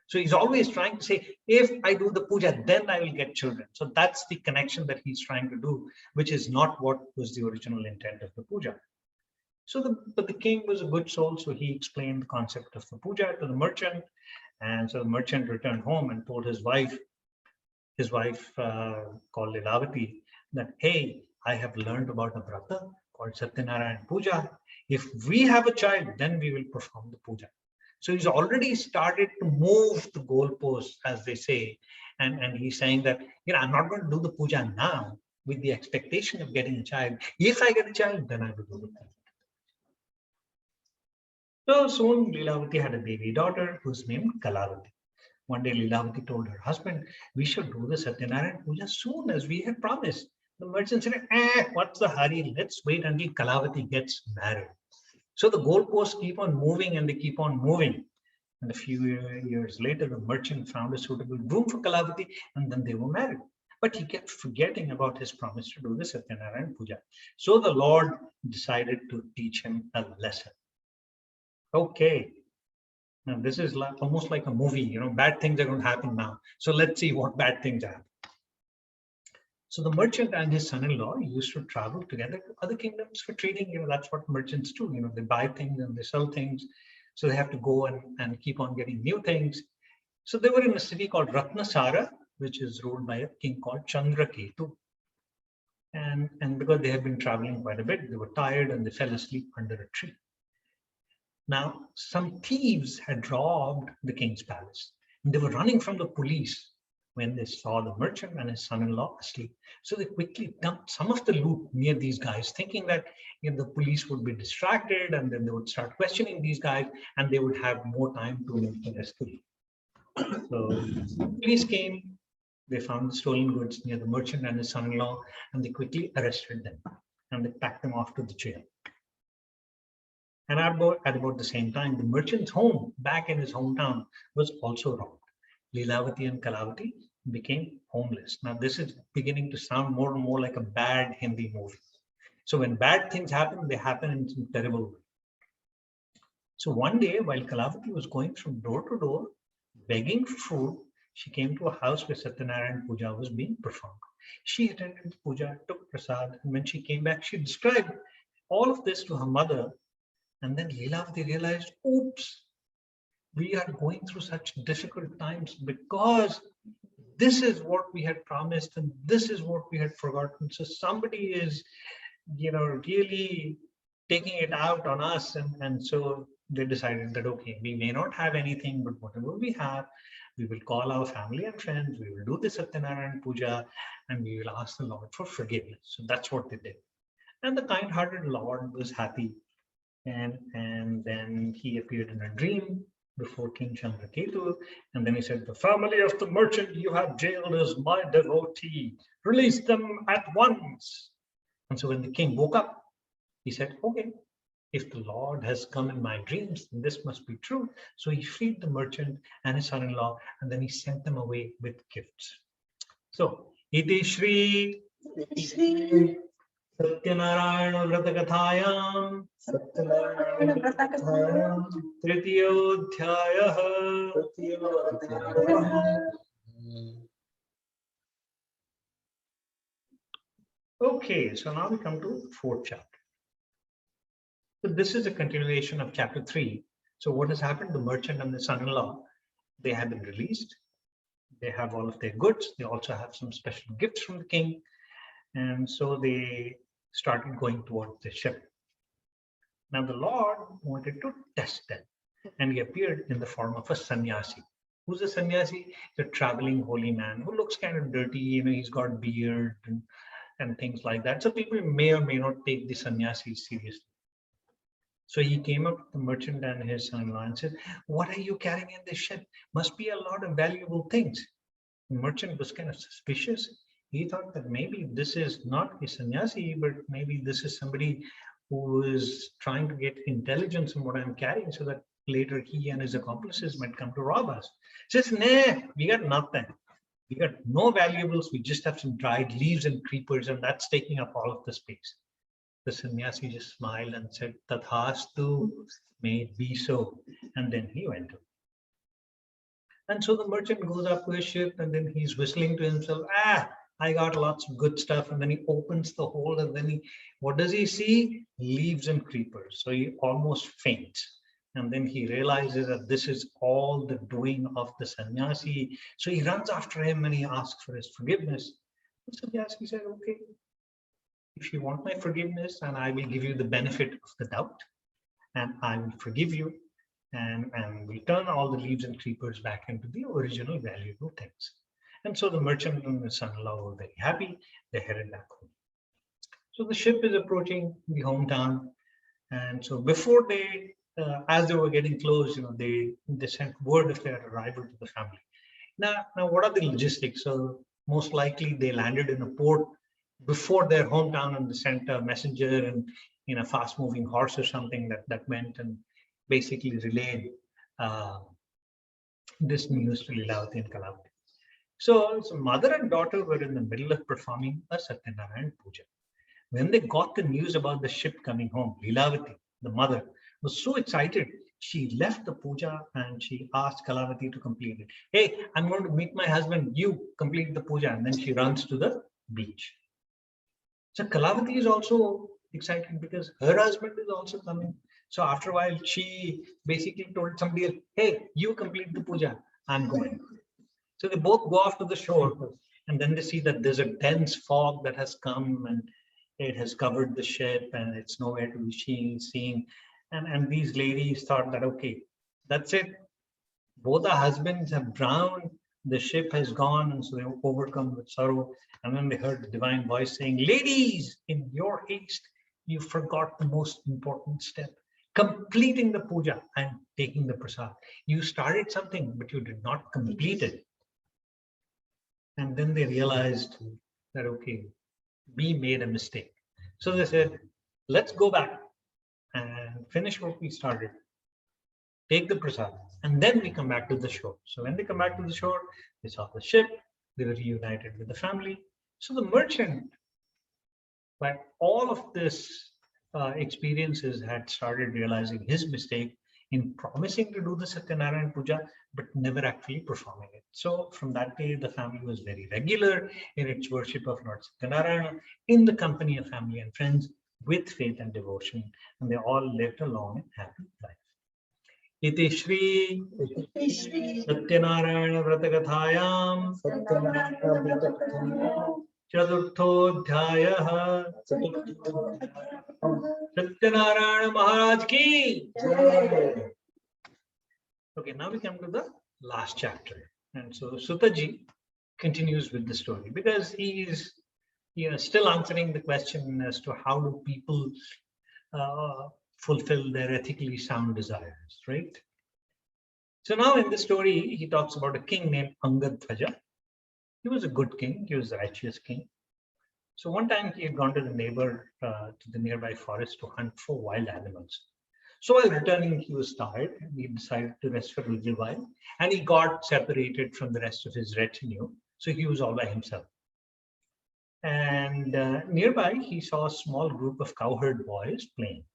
So he's always trying to say, if I do the puja, then I will get children. So that's the connection that he's trying to do, which is not what was the original intent of the puja. But the king was a good soul, so he explained the concept of the puja to the merchant. And so the merchant returned home and told his wife called Lilavati, that, "Hey, I have learned about a brata called Satyanarayan Puja. If we have a child, then we will perform the puja." So he's already started to move the goalposts, as they say. And he's saying that, I'm not going to do the puja now with the expectation of getting a child. If I get a child, then I will do the puja. So soon Lilavati had a baby daughter who's named Kalavati. One day Lilavati told her husband, "We should do the Satyanarayan Puja soon as we had promised." The merchant said, "What's the hurry? Let's wait until Kalavati gets married." So the goalposts keep on moving and they keep on moving. And a few years later, the merchant found a suitable groom for Kalavati, and then they were married. But he kept forgetting about his promise to do the Satyanarayan Puja. So the Lord decided to teach him a lesson. Okay, now this is almost like a movie, bad things are going to happen now. So let's see what bad things happen. So the merchant and his son-in-law used to travel together to other kingdoms for trading. That's what merchants do. They buy things and they sell things. So they have to go and keep on getting new things. So they were in a city called Ratnasara, which is ruled by a king called Chandraketu. And because they had been traveling quite a bit, they were tired and they fell asleep under a tree. Now, some thieves had robbed the king's palace, and they were running from the police when they saw the merchant and his son-in-law asleep. So they quickly dumped some of the loot near these guys, thinking that the police would be distracted, and then they would start questioning these guys, and they would have more time to make an escape. So the police came, they found the stolen goods near the merchant and his son-in-law, and they quickly arrested them, and they packed them off to the jail. And at about the same time, the merchant's home back in his hometown was also robbed. Lilavati and Kalavati became homeless. Now, this is beginning to sound more and more like a bad Hindi movie. So when bad things happen, they happen in some terrible way. So one day, while Kalavati was going from door to door, begging for food, she came to a house where Satyanarayan Puja was being performed. She attended the puja, took prasad, and when she came back, she described all of this to her mother. And then Lilavati realized, oops, we are going through such difficult times because this is what we had promised and this is what we had forgotten. So somebody is, really taking it out on us. And so they decided that, okay, we may not have anything, but whatever we have, we will call our family and friends, we will do the Satyanarayan Puja, and we will ask the Lord for forgiveness. So that's what they did. And the kind-hearted Lord was happy. And then he appeared in a dream before King Chandraketu. And then he said, the family of the merchant you have jailed is my devotee. Release them at once. And so when the king woke up, he said, okay, if the Lord has come in my dreams, then this must be true. So he freed the merchant and his son-in-law, and then he sent them away with gifts. So, iti Shri Shri Satyanarayana Vratakatayam Satyanarayana Puja. Tritiyodhyayah. Okay, so now we come to fourth chapter. So this is a continuation of chapter 3. So what has happened? The merchant and the son-in-law, they have been released. They have all of their goods. They also have some special gifts from the king. And so they started going towards the ship. Now the Lord wanted to test them. And he appeared in the form of a sannyasi. Who's a sannyasi? The traveling holy man who looks kind of dirty. You know, he's got beard and things like that. So people may or may not take the sannyasis seriously. So he came up to the merchant and his son-in-law and said, what are you carrying in this ship? Must be a lot of valuable things. The merchant was kind of suspicious. He thought that maybe this is not a sannyasi, but maybe this is somebody who is trying to get intelligence in what I'm carrying so that later he and his accomplices might come to rob us. He says, nah, we got nothing. We got no valuables. We just have some dried leaves and creepers, and that's taking up all of the space. The sannyasi just smiled and said, Tathastu, may it be so. And then he went away. And so the merchant goes up to his ship and then he's whistling to himself, I got lots of good stuff. And then he opens the hole and then what does he see? Leaves and creepers. So he almost faints. And then he realizes that this is all the doing of the sannyasi. So he runs after him and he asks for his forgiveness. The sannyasi said, okay, if you want my forgiveness, and I will give you the benefit of the doubt, and I will forgive you, and we'll turn all the leaves and creepers back into the original valuable things. And so the merchant and his son-in-law were very happy. They headed back home. So the ship is approaching the hometown, and so before they, as they were getting close, they sent word of their arrival to the family. Now, what are the logistics? So most likely they landed in a port before their hometown and they sent a messenger and in a fast-moving horse or something that went and basically relayed this news to Lilavati and Kalavati. So mother and daughter were in the middle of performing a Satyanarayan Puja. When they got the news about the ship coming home, Lilavati, the mother, was so excited. She left the puja and she asked Kalavati to complete it. Hey, I'm going to meet my husband. You complete the puja. And then she runs to the beach. So Kalavati is also excited because her husband is also coming. So after a while, she basically told somebody else, hey, you complete the puja. I'm going. So they both go off to the shore and then they see that there's a dense fog that has come and it has covered the ship and it's nowhere to be seen. And these ladies thought that, okay, that's it. Both our husbands have drowned. The ship has gone. And so they were overcome with sorrow. And then they heard the divine voice saying, ladies, in your haste, you forgot the most important step, completing the puja and taking the prasad. You started something, but you did not complete it. And then they realized that, okay, we made a mistake. So they said, let's go back and finish what we started, take the prasad, and then we come back to the shore. So when they come back to the shore, they saw the ship, they were reunited with the family. So the merchant, by all of this experiences, had started realizing his mistake in promising to do the Satyanarayan Puja, but never actually performing it. So from that day, the family was very regular in its worship of Lord Satyanarayana in the company of family and friends with faith and devotion, and they all lived a long and happy life. Iti Shri Satyanarayana Vratakatayam Chaturthodhyayah Satya Satyanarayan Maharaj ki. Jai. Okay, now we come to the last chapter. And so Sutaji continues with the story because he is still answering the question as to how do people fulfill their ethically sound desires, right? So now in the story, he talks about a king named Angadhwaja. He was a good king. He was a righteous king. So one time he had gone to the nearby forest to hunt for wild animals. So while returning, he was tired and he decided to rest for a little while. And he got separated from the rest of his retinue. So he was all by himself. And nearby, he saw a small group of cowherd boys playing.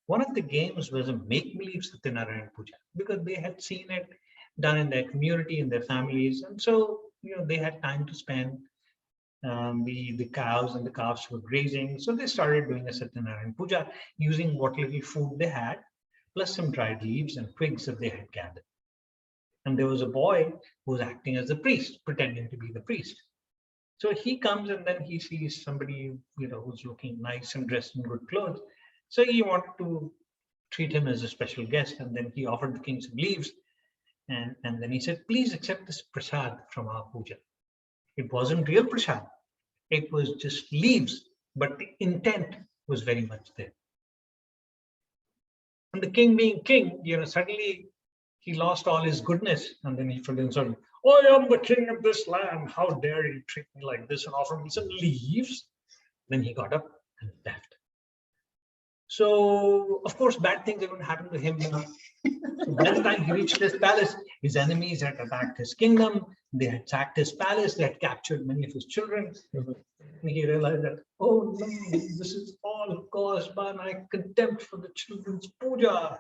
One of the games was a make-believe Satyanarayan Puja because they had seen it done in their community, in their families. And so, they had time to spend. The cows and the calves were grazing. So they started doing a Satyanarayan Puja using what little food they had, plus some dried leaves and twigs that they had gathered. And there was a boy who was acting as a priest, pretending to be the priest. So he comes and then he sees somebody, who's looking nice and dressed in good clothes. So he wanted to treat him as a special guest. And then he offered the king some leaves. And then he said, please accept this prasad from our puja. It wasn't real prasad. It was just leaves, but the intent was very much there. And the king being king, suddenly he lost all his goodness. And then he felt insulted. I am the king of this land. How dare you treat me like this and offer me some leaves? Then he got up and left. So, of course, bad things are going to happen to him. So by the time he reached his palace, his enemies had attacked his kingdom. They had sacked his palace. They had captured many of his children. And he realized that, oh no, this is all caused by my contempt for the children's puja.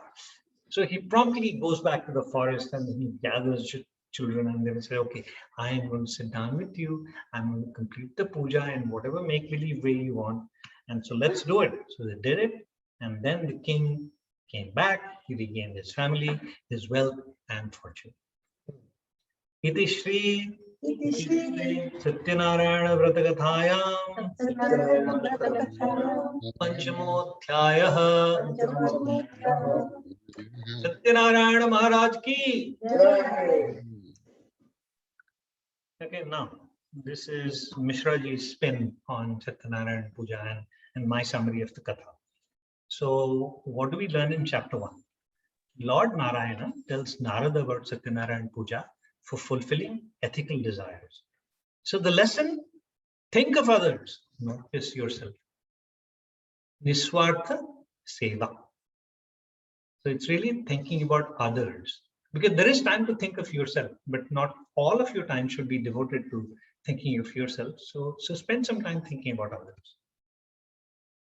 So he promptly goes back to the forest and he gathers children and they will say, okay, I am going to sit down with you. I'm going to complete the puja in whatever make-believe way you want. And so let's do it. So they did it. And then the king came back. He regained his family, his wealth and fortune. Iti Shri Satyanarayana Vrata-kathayam Panchamodhyayah Satyanarayana Maharaj ki. Jai. Okay, now this is Mishraji's spin on Satyanarayan Puja and my summary of the Katha. So what do we learn in chapter 1? Lord Narayana tells Narada about Satyanarayan Puja for fulfilling ethical desires. So the lesson, think of others, not just yourself. Niswartha Seva. So it's really thinking about others. Because there is time to think of yourself, but not all of your time should be devoted to thinking of yourself. So spend some time thinking about others.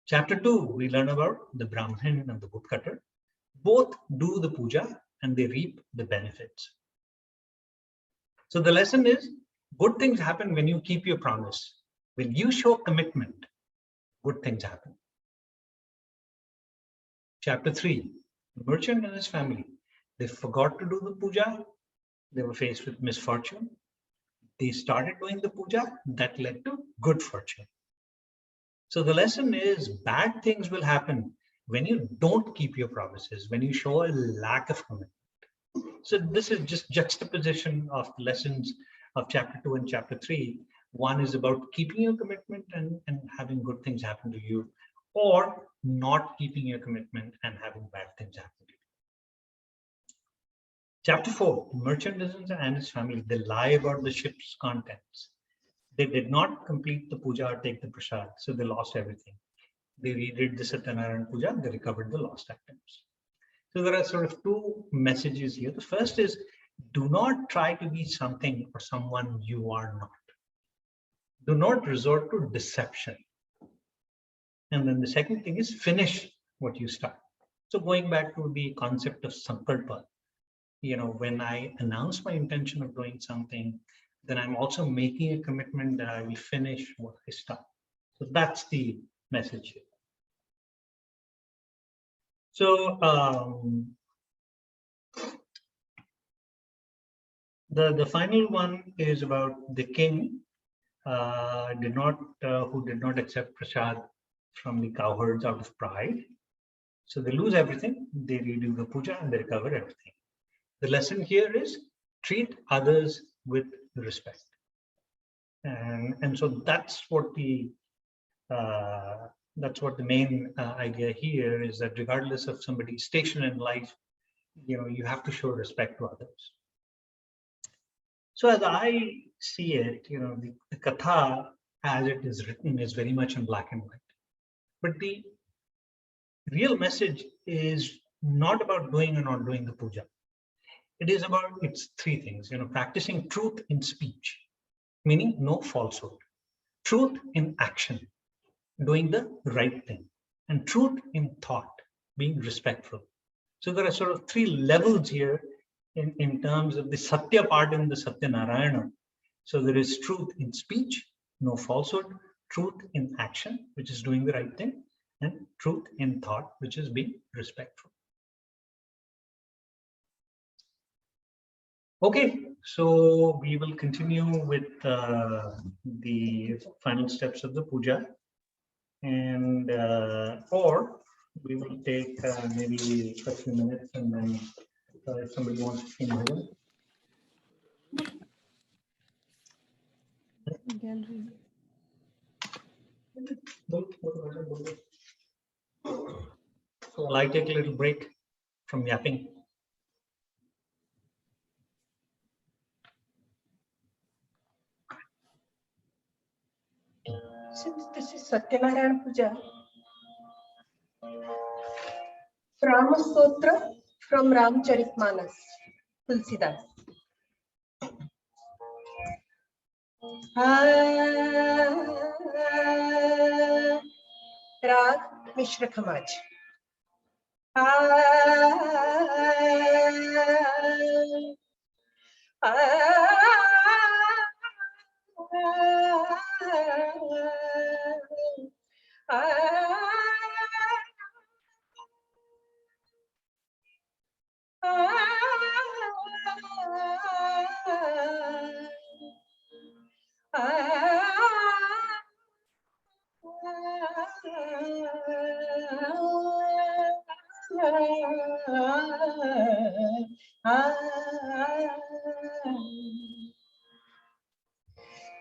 Chapter 2, we learn about the Brahmin and the woodcutter. Both do the puja and they reap the benefits. So the lesson is, good things happen when you keep your promise. When you show commitment, good things happen. Chapter 3, the merchant and his family. They forgot to do the puja. They were faced with misfortune. They started doing the puja. That led to good fortune. So the lesson is, bad things will happen when you don't keep your promises, when you show a lack of commitment. So this is just juxtaposition of the lessons of chapter 2 and chapter 3. One is about keeping your commitment and having good things happen to you, or not keeping your commitment and having bad things happen to you. Chapter 4, the merchant and his family, they lie about the ship's contents. They did not complete the puja or take the prasad, so they lost everything. They redid the Satyanarayan Puja, they recovered the lost items. So there are sort of two messages here. The first is, do not try to be something or someone you are not. Do not resort to deception. And then the second thing is, finish what you start. So going back to the concept of sankalpa, when I announce my intention of doing something, then I'm also making a commitment that I will finish what I start. So that's the message here. So the final one is about the king who did not accept prasad from the cowherds out of pride. So they lose everything, they redo the puja and they recover everything. The lesson here is treat others with respect. And so that's what the main idea here is, that regardless of somebody's station in life, you have to show respect to others. So as I see it, the Katha as it is written is very much in black and white. But the real message is not about doing or not doing the puja. It is about, it's three things, practicing truth in speech, meaning no falsehood, truth in action, doing the right thing, and truth in thought, being respectful. So there are sort of three levels here in terms of the Satya part in the Satyanarayana. So there is truth in speech, no falsehood, truth in action, which is doing the right thing, and truth in thought, which is being respectful. Okay, so we will continue with the final steps of the puja, and or we will take maybe a few minutes, and then if somebody wants to sing bhajan. So I'll take a little break from yapping. Since this is Satyanarayan Puja, Rama Stotra from Ramcharitmanas, Tulsidas. Rag Mishra Khamaj.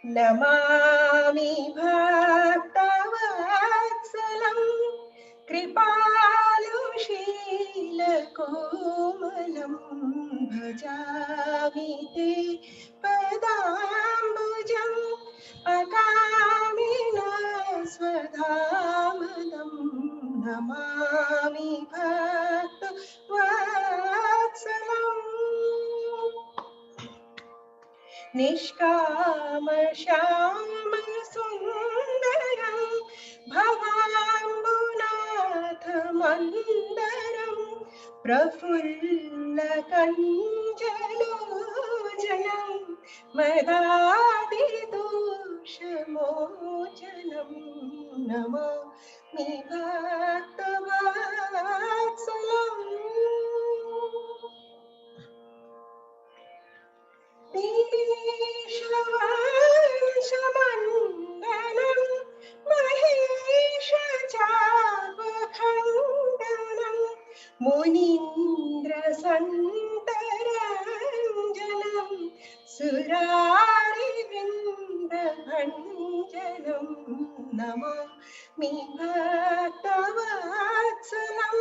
Namami Bhaktavatssalam Kripalu Sheelakomalam Bhajami Te Padambujam Akamina Swadhamadam Namami Bhaktavatssalam Nishkama Shama Sundaram Bhavambunatha Mandaram Prafulla Kanjalojanam Madadi Doshamojanam Namami Bhaktavatssalam Shamandanam Mahesha Chavakhandanam Munindra Santaranjanam Surari Vindabhanjanam Namami Bhaktavatssalam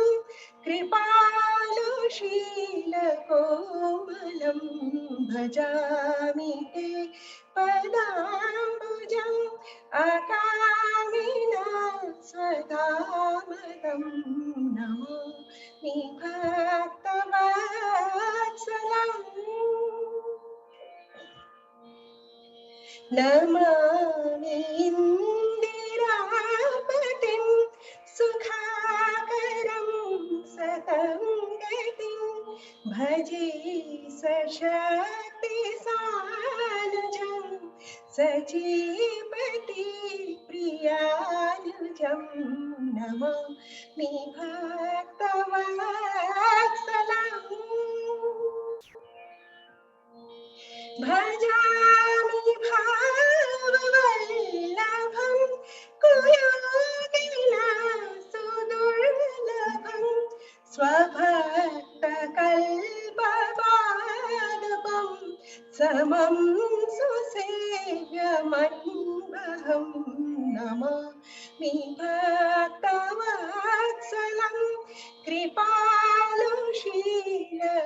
Kripalu Sheelakomalam Bhajami Te Padambujam Akamina Swadhamadam Namami Bhaktavatssalam Namami Indirapatim Sukhakaram Satangatim Bhaji Sashakti Sanujam Sajipati Priyanujam Namami Bhaktavatssalam Bhajami Bhavavallabham Kuyogina Sudurlabham स्वभक्तकल्पपादपं समं सुसेव्यमन्वहं नमामि भक्तवत्सलं कृपालुं शीलकोमलं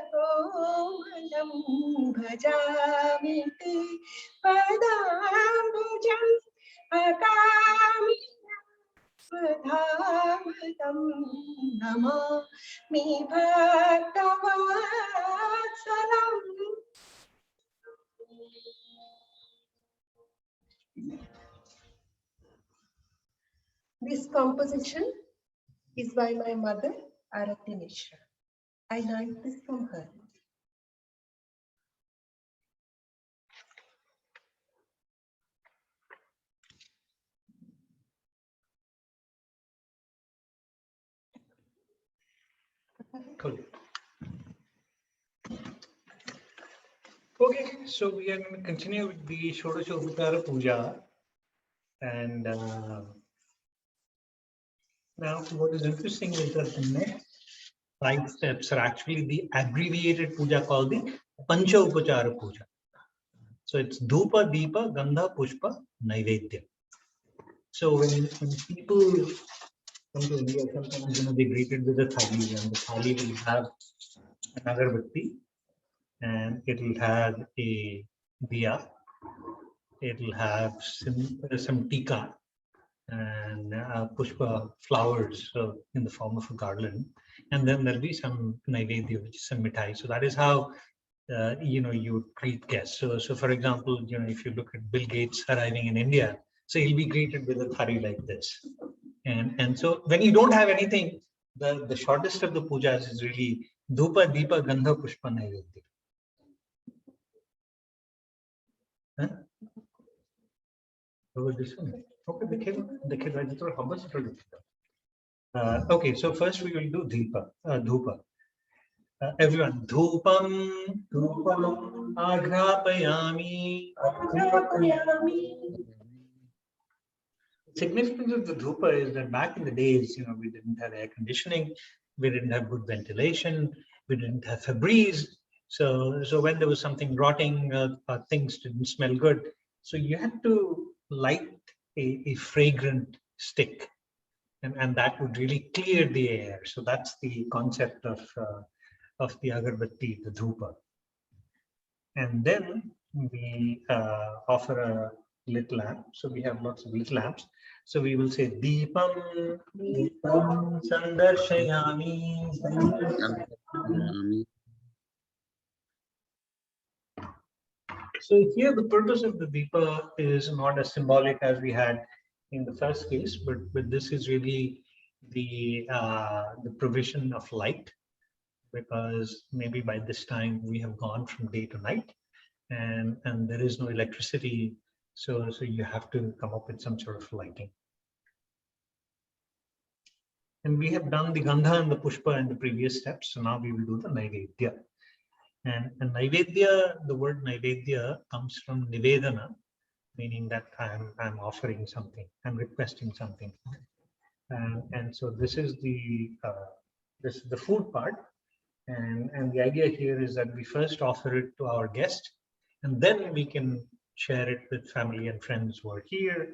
भजामि ते पदाम्बुजम् अकामि स्वधामतं Namami भक्तवत्सलम्. This composition is by my mother, Srikanta Mishra. I learned this from her. Cool. Okay, so we are going to continue with the Shodashopatara Puja. And now what is interesting is that the next 5 steps are actually the abbreviated puja called the Pancha Upachara Puja. So it's Dhupa, Deepa, Gandha, Pushpa, Naivedya. So when people come to India, sometimes they're greeted with a thali, and the thali will have an agarbatti, and it will have a diya, it will have some tika, and pushpa flowers in the form of a garland, and then there'll be some naivedya, which is some mithai. So that is how you greet guests. So for example, if you look at Bill Gates arriving in India, so he'll be greeted with a thari like this. And so when you don't have anything, the shortest of the pujas is really Dhupa, Deepa, Gandha, Pushpa, Naivedya. Huh? This one. Okay, so first we will do Dhupa. Everyone, Dhupam, Dhupam, Agrapayami. Significance of the dhupa is that back in the days, we didn't have air conditioning, we didn't have good ventilation, we didn't have Febreze. So when there was something rotting, things didn't smell good. So you had to light a fragrant stick, and that would really clear the air. So that's the concept of the agarbatti, the dhupa. And then we offer a lit lamp. So we have lots of lit lamps. So we will say Deepam, Deepam Sandarshayami. So here the purpose of the Deepa is not as symbolic as we had in the first case, but this is really the provision of light, because maybe by this time we have gone from day to night, and there is no electricity, so you have to come up with some sort of lighting. And we have done the Gandha and the Pushpa in the previous steps, so now we will do the Naivedya. And Naivedya, the word Naivedya comes from Nivedana, meaning that I'm offering something, I'm requesting something. And so this is the food part, and the idea here is that we first offer it to our guest, and then we can share it with family and friends who are here.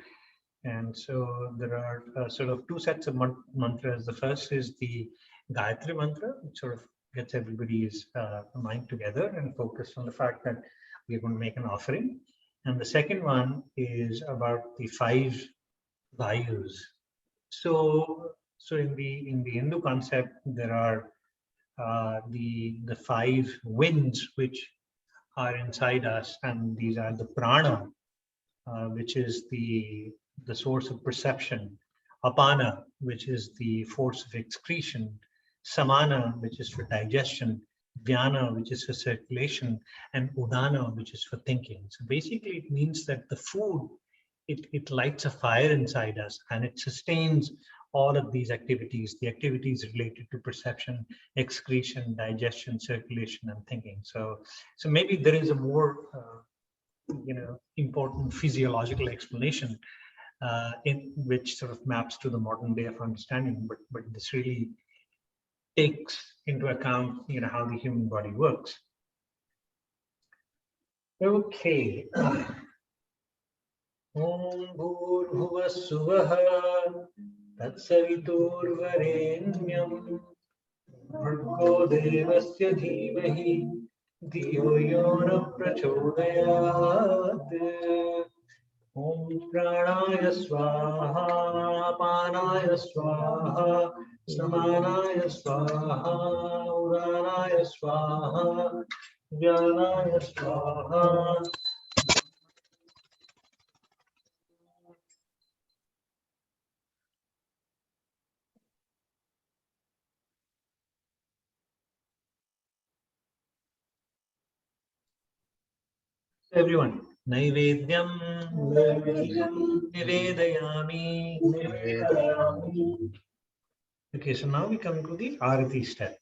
And so there are sort of 2 sets of mantras. The first is the Gayatri mantra, which sort of gets everybody's mind together and focused on the fact that we're going to make an offering. And the second one is about the 5 vayus. So in the Hindu concept, there are the 5 winds which are inside us, and these are the prana, which is the source of perception, apana, which is the force of excretion, samana, which is for digestion, dhyana, which is for circulation, and udana, which is for thinking. So basically it means that the food, it lights a fire inside us, and it sustains all of these activities, the activities related to perception, excretion, digestion, circulation, and thinking. So maybe there is a more important physiological explanation in which sort of maps to the modern way of understanding, but this really takes into account, how the human body works. Okay. Om Bhurbhuvah Suvah Tatsaviturvarenyam Bhargo Devasya Dhimahi Dhiyo Yona Prachodayat. Om Pranaya Swaha Panaya Swaha Samanaya Swaha Udanaya Swaha Jnanaya Swaha. Everyone, Naivedyam Nivedayami. Okay, so now we come to the Arati step.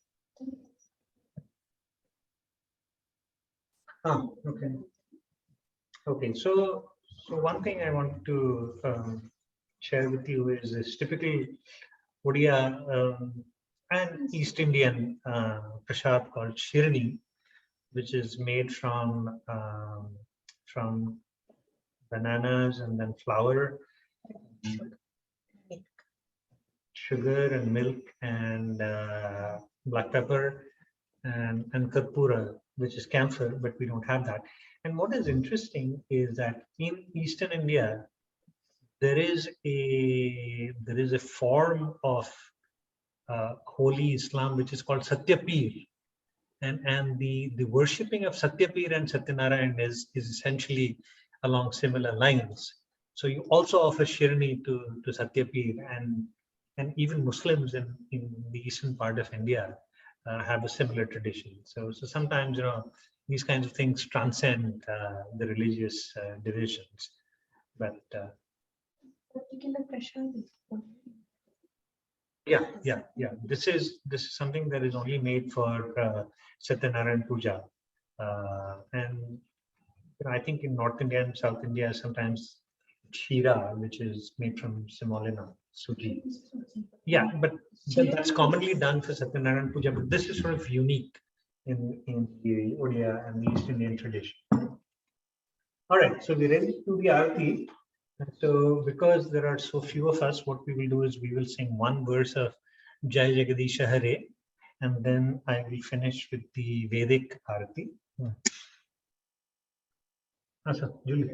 Okay. Okay, so one thing I want to share with you is this typical Odia and East Indian prasad called Shirni, which is made from bananas and then flour, sugar and milk and black pepper and karpura, which is camphor, but we don't have that. And what is interesting is that in Eastern India, there is a form of holy Islam which is called Satyapir, and the worshipping of Satyapir and Satyanarayan is essentially along similar lines. So you also offer Shirni to Satyapir, and even Muslims in the eastern part of India have a similar tradition. So sometimes these kinds of things transcend the religious divisions, but particular prasad is yeah. This is something that is only made for Satyanarayan Puja, and I think in North India and South India sometimes Shira, which is made from semolina, suji. Yeah, but that's commonly done for Satyanarayan Puja, but this is sort of unique in the Odia and the East Indian tradition. All right, so we're ready to the Arati. So because there are so few of us, what we will do is we will sing one verse of Jai Jagadisha Hare, and then I will finish with the Vedic Arati. Sir, Julie.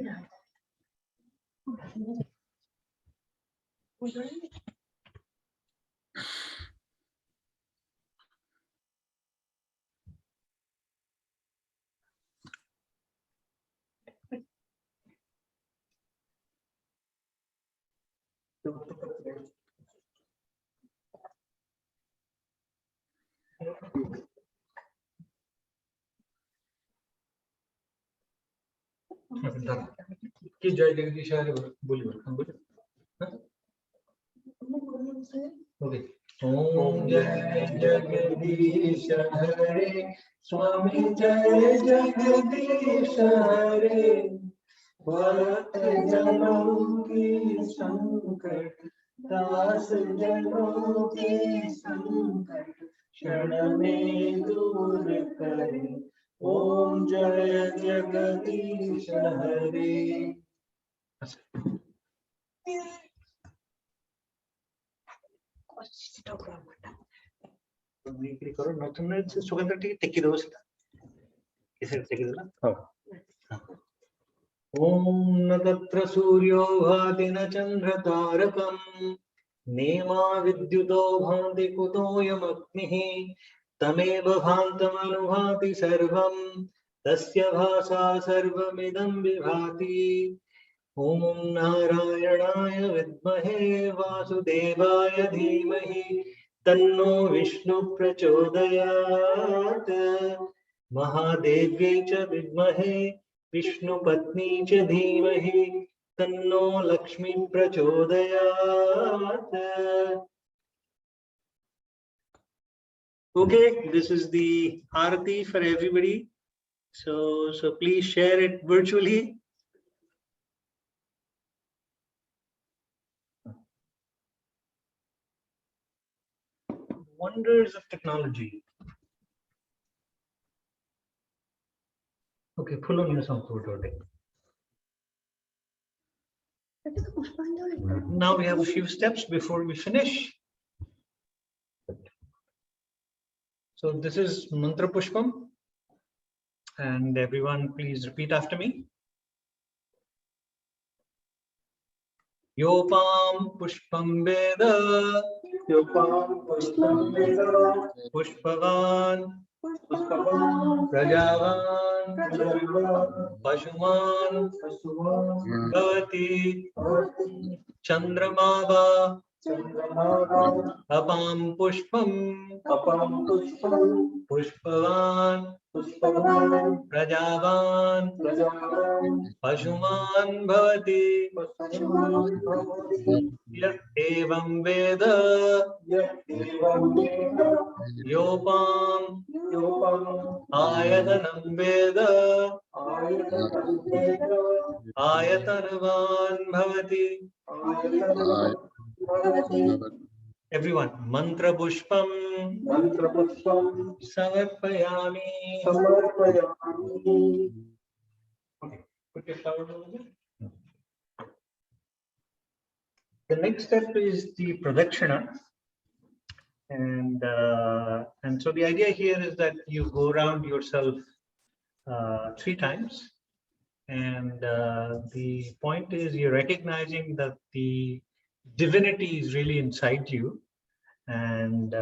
कि जय जगदीश हरे बोलिए हम बोले okay ओम जय जगदीश हरे स्वामी जय जगदीश हरे भक्त जनों की संकट दास जनों की संकट क्षण में दूर करे ओम जय जगदीश हरे करो ना तुमने सुगंध टेकी दो किसे टेकी दो ना ओम न तत्र सूर्यो भाति न चंद्र तारकं नेमा विद्युतो भान्ति कुतोऽयमग्निः तमेव भान्तमनुभाति सर्वं तस्य भासा सर्वमिदं विभाति ओम नारायणाय विद्महे वासुदेवाय धीमहि तन्नो विष्णु प्रचोदयात् महादेव्यै च विद्महे विष्णुपत्नी च धीमहि तन्नो लक्ष्मी प्रचोदयात्. Okay, this is the Arati for everybody. So please share it virtually. Wonders of technology. Okay, pull on your song. Now we have a few steps before we finish. So this is Mantra Pushpam. And everyone please repeat after me. Yopam Pushpam Veda. Yopam Pushpam Veda. Pushpavan. Pushpavan. Rajavan. Rajavan. Pashuman. Pasuvan. Bhavati. Bhavati. Chandramava. Chandramava. Apam Pushpam. Apam Pushpam. Pushpavan. Pushpavan. Rajavan. Rajavan. Pashuman Bhavati. Pasuvan. Bhavati. Yat evam Veda. Yat evam Veda. Yopam. Yopam. Ayatanam Veda. Ayatanam Veda. Ayatanavan Bhavati. Ayatanam Bhavati. Everyone, Mantra Pushpam. Mantra Pushpam. Samarpayami. Samarpayami. Okay, put your flowers over there. The next step is the pradakshina. And so the idea here is that you go around yourself 3 times. And the point is you're recognizing that the divinity is really inside you. And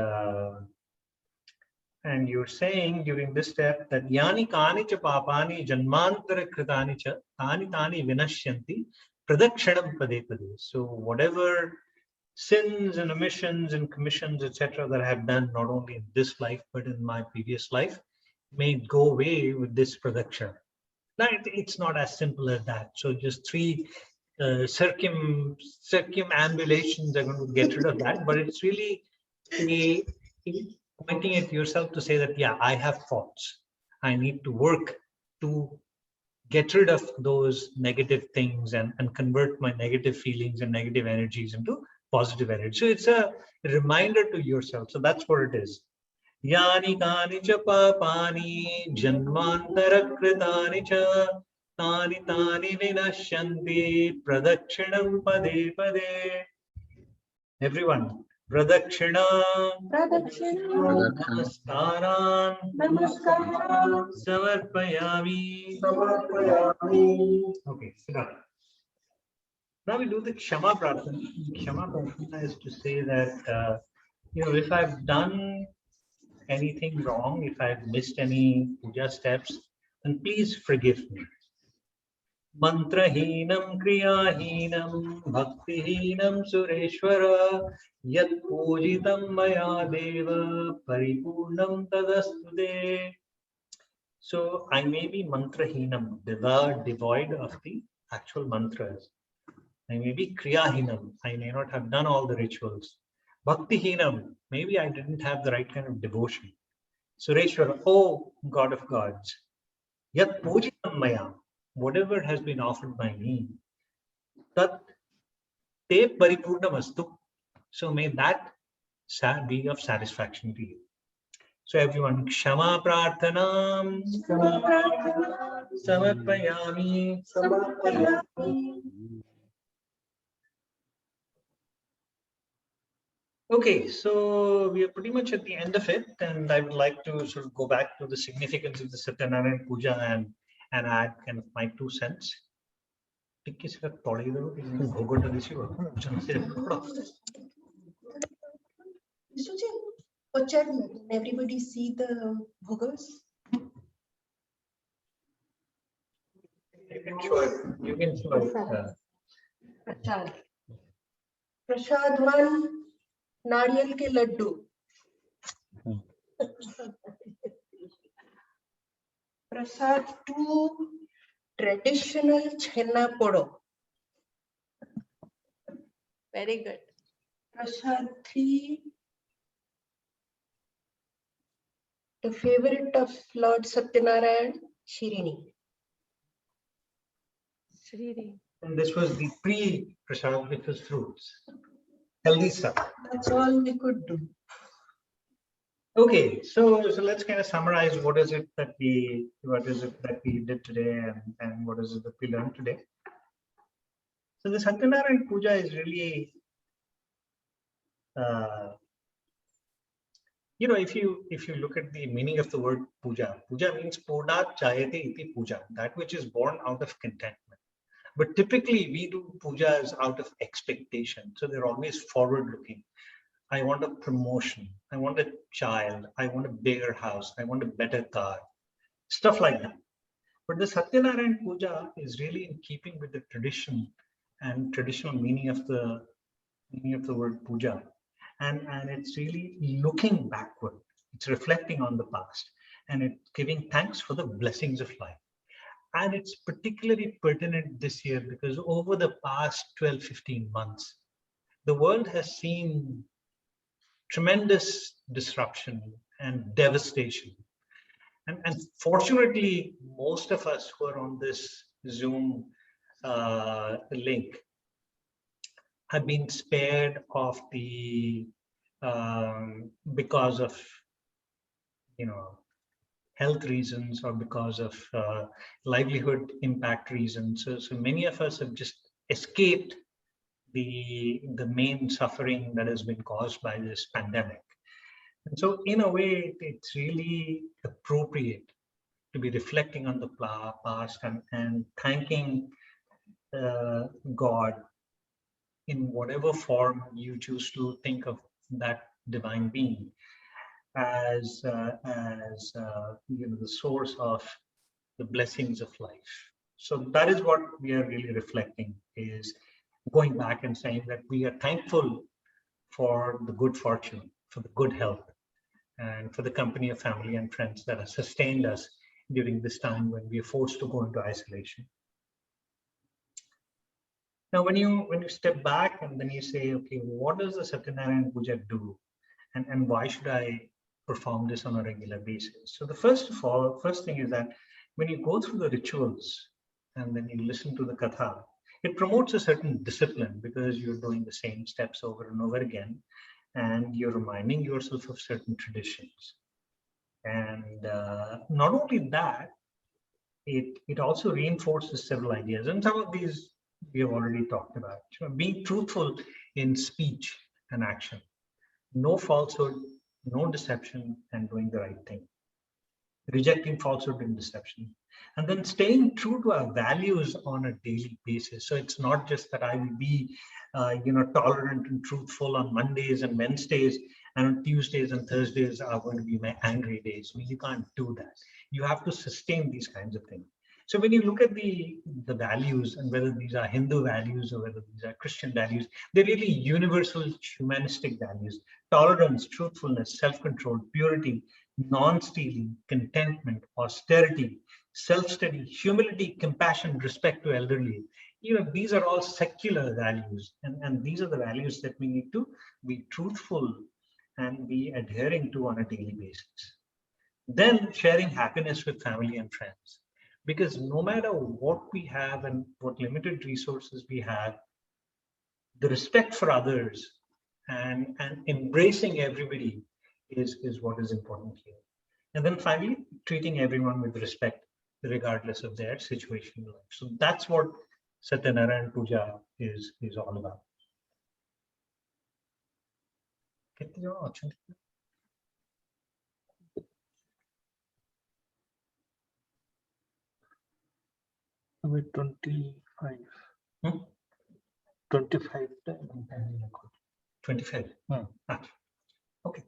you're saying during this step that Yani Kani cha papani janmantara kritani cha tani tani vinashyanti pradakshanam pade pade. So whatever sins and omissions and commissions, etc., that I have done not only in this life but in my previous life may go away with this pradakshana. Now it's not as simple as that. So just 3 circumambulations are going to get rid of that, but it's really pointing at yourself to say that, yeah, I have faults. I need to work to get rid of those negative things and convert my negative feelings and negative energies into positive energy. So it's a reminder to yourself. So that's what it is. Yani kani cha papani janmantara kritani cha tani tani vinashyanti pradakshinam pade pade. Everyone, pradakshina, namaskaran, samarpayami. Okay, sit down. Now we do the Kshama Prarthana. Kshama Prarthana is to say that, if I've done anything wrong, if I've missed any puja steps, then please forgive me. Mantrahinam kriyahinam bhaktihinam sureshwara yat pujitam maya deva paripurnam tadastude. So I may be mantrahinam, devoid of the actual mantras. I may be kriyahinam, I may not have done all the rituals. Bhaktihinam, maybe I didn't have the right kind of devotion. Sureshwara, oh God of gods. Yat pujitam maya, whatever has been offered by me, tat te paripurnamastu. So may that be of satisfaction to you. So everyone, Kshama Prarthanam Samarpayami. Okay, so we are pretty much at the end of it, and I would like to sort of go back to the significance of the Satyanarayan Puja and add kind of my 2 cents. Everybody see the bhogas? You can show it. You can show it. Prasad. Prasad 1, नारियल के Laddu. Prasad 2, traditional chenna podo. Very good. Prasad 3, the favorite of Lord Satyanarayan, Shirini. And this was the pre-prasad, which was fruits. Healthy stuff. That's all we could do. Okay, so let's kind of summarize what is it that we did today, and what is it that we learned today. So the Satyanarayan Puja is really, if you look at the meaning of the word puja, puja means Purnat Chayate iti puja, that which is born out of contentment. But typically we do pujas out of expectation, so they're always forward-looking. I want a promotion. I want a child. I want a bigger house. I want a better car. Stuff like that. But the Satyanarayan Puja is really in keeping with the tradition and traditional meaning of the word puja. And it's really looking backward. It's reflecting on the past, and it's giving thanks for the blessings of life. And it's particularly pertinent this year because over the past 12, 15 months, the world has seen tremendous disruption and devastation. And fortunately, most of us who are on this Zoom link have been spared of the because of health reasons or because of livelihood impact reasons. So many of us have just escaped the main suffering that has been caused by this pandemic. And so in a way, it's really appropriate to be reflecting on the past and thanking God in whatever form you choose to think of that divine being as the source of the blessings of life. So that is what we are really reflecting, is going back and saying that we are thankful for the good fortune, for the good health, and for the company of family and friends that have sustained us during this time when we are forced to go into isolation. Now, when you step back and then you say, okay, what does the Satyanarayan Puja do? And why should I perform this on a regular basis? So the first thing is that when you go through the rituals and then you listen to the Katha, it promotes a certain discipline because you're doing the same steps over and over again, and you're reminding yourself of certain traditions. And not only that, it also reinforces several ideas. And some of these we have already talked about. Being truthful in speech and action. No falsehood, no deception, and doing the right thing. Rejecting falsehood and deception. And then staying true to our values on a daily basis. So it's not just that I will be tolerant and truthful on Mondays and Wednesdays, and on Tuesdays and Thursdays are going to be my angry days. I mean, you can't do that. You have to sustain these kinds of things. So when you look at the values, and whether these are Hindu values or whether these are Christian values, they're really universal humanistic values: tolerance, truthfulness, self-control, purity, non-stealing, contentment, austerity, self-study, humility, compassion, respect to elderly. These are all secular values, and these are the values that we need to be truthful and be adhering to on a daily basis. Then sharing happiness with family and friends. Because no matter what we have and what limited resources we have, the respect for others and embracing everybody is what is important here. And then finally, treating everyone with respect, regardless of their situation in life. So that's what Satyanarayan Puja is all about. With 25. Hmm? 25. 25. Okay.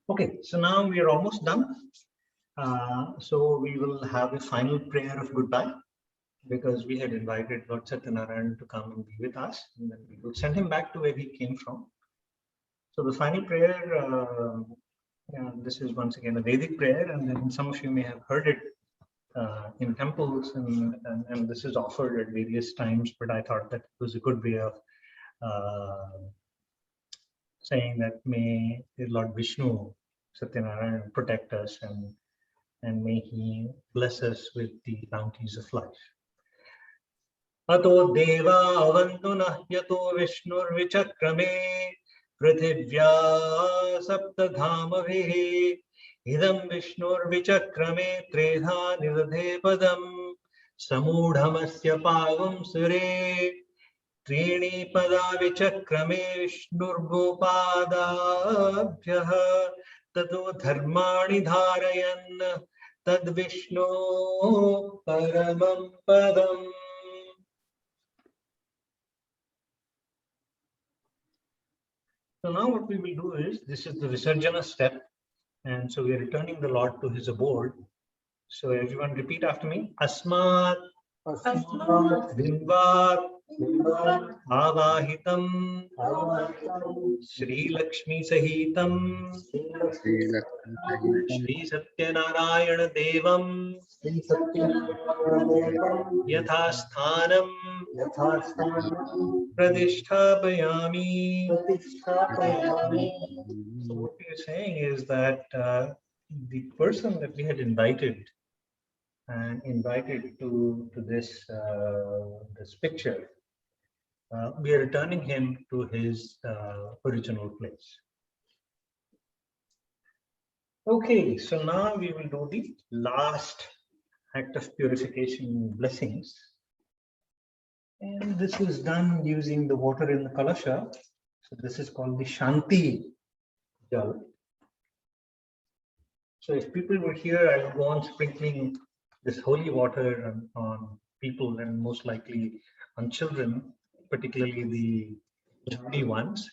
Okay, so now we are almost done. So we will have a final prayer of goodbye, because we had invited Lord Satyanarayan to come and be with us, and then we will send him back to where he came from. So the final prayer, this is once again a Vedic prayer, and then some of you may have heard it in temples, and this is offered at various times, but I thought that it was a good way of saying that may Lord Vishnu Satyanarayan protect us, and may he bless us with the bounties of life. Ato deva avanduna yato vishnur vichakrame पृथिव्या सप्तधामभिः इदं विष्णुर्विचक्रमे त्रेधा निदधे पदम् समूढमस्य पावं सुरे त्रीणि पदा विचक्रमे विष्णुर्गोपादाभ्यः ततो धर्माणि धारयन् तद्विष्णो परमं पदम्. So now what we will do is, this is the Visarjana step, and so we are returning the Lord to his abode. So everyone repeat after me. Asmat Asmat Bhimvat Bhimvat Avahitam Avahitam Shri Lakshmi Sahitam Shri Satyanarayan Devam Shri Satyanarayan Yathasthanam Yathasthanam Pradishthabayami. Pratisthapayami. So what we are saying is that the person that we had invited to this this picture, we are returning him to his original place. Okay, so now we will do the last act of purification, blessings, and this is done using the water in the kalasha. So this is called the Shanti Jal. So if people were here, I would go on sprinkling this holy water on people, and most likely on children, particularly the rowdy ones.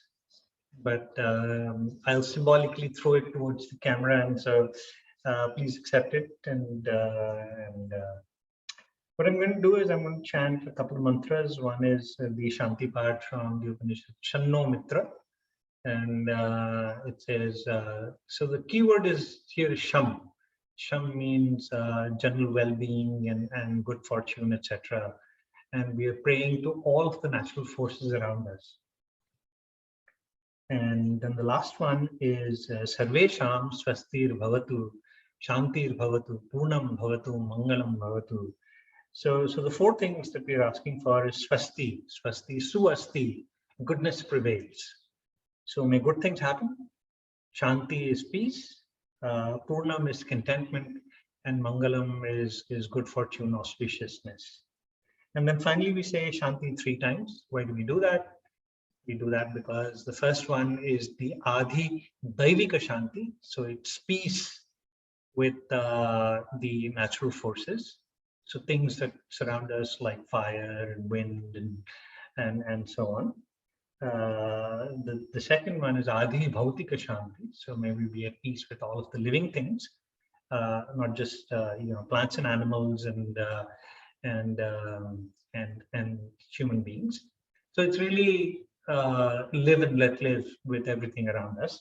But I'll symbolically throw it towards the camera, and so please accept it. And what I'm going to do is I'm going to chant a couple of mantras. One is the Shanti part from the Upanishad, Shanno Mitra. And it says, so the keyword is here is Sham. Sham means general well-being and good fortune, etc. And we are praying to all of the natural forces around us. And then the last one is Sarvesham Swastir Bhavatu, Shantir Bhavatu, Purnam Bhavatu, Mangalam Bhavatu. So the four things that we are asking for is Swasti, Swasti, Suasti, goodness prevails. So may good things happen. Shanti is peace, Purnam is contentment, and Mangalam is good fortune, auspiciousness. And then finally we say Shanti 3 times. Why do we do that? We do that because the first one is the Adi Daivika Shanti. So it's peace with the natural forces. So things that surround us like fire and wind and so on. The second one is Adi Bhautika Shanti. So may we be at peace with all of the living things, not just plants and animals and human beings. So it's really live and let live with everything around us.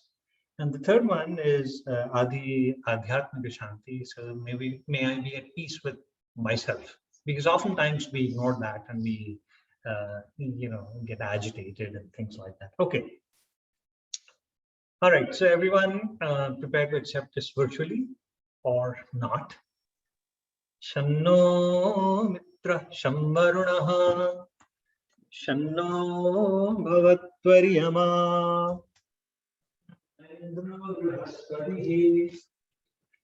And the third one is Adi Adhyatmika Shanti. So may I be at peace with myself, because oftentimes we ignore that and we get agitated and things like that. Okay. All right. So everyone prepare to accept this virtually or not. Shanno Mitra Shamvarunaha Shanno Bhavatvaryama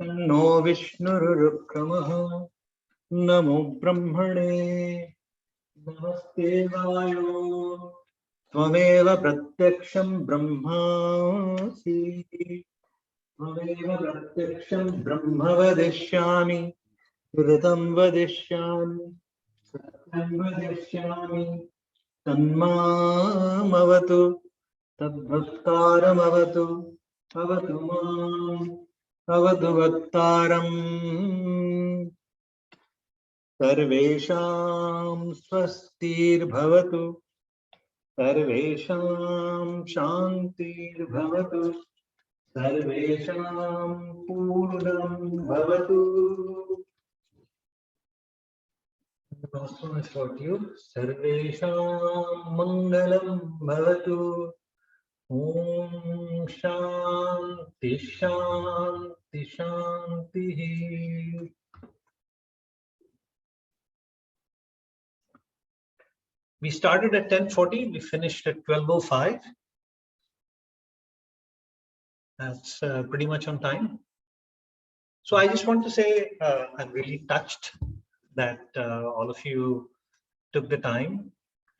Shanno Vishnurukramaha Namo Brahmane Namaste Vayo Tvameva Pratyaksham Brahmasi Tvameva Pratyaksham Brahma Vadishyami Vritam Vadishyami Satyam Vadishyami Tanmam Avatu Tadbhaktaram Avatu Avatu Mam Avatu Bhaktaram Sarvesham Swastir Bhavatu Sarvesham Shantir Bhavatu Sarvesham Purnam Bhavatu. The last one is for you. Sarvesham Mangalam Bhavatu. Om Shanti Shanti Shanti. We started at 10:40, we finished at 12:05. That's pretty much on time. So I just want to say I'm really touched that all of you took the time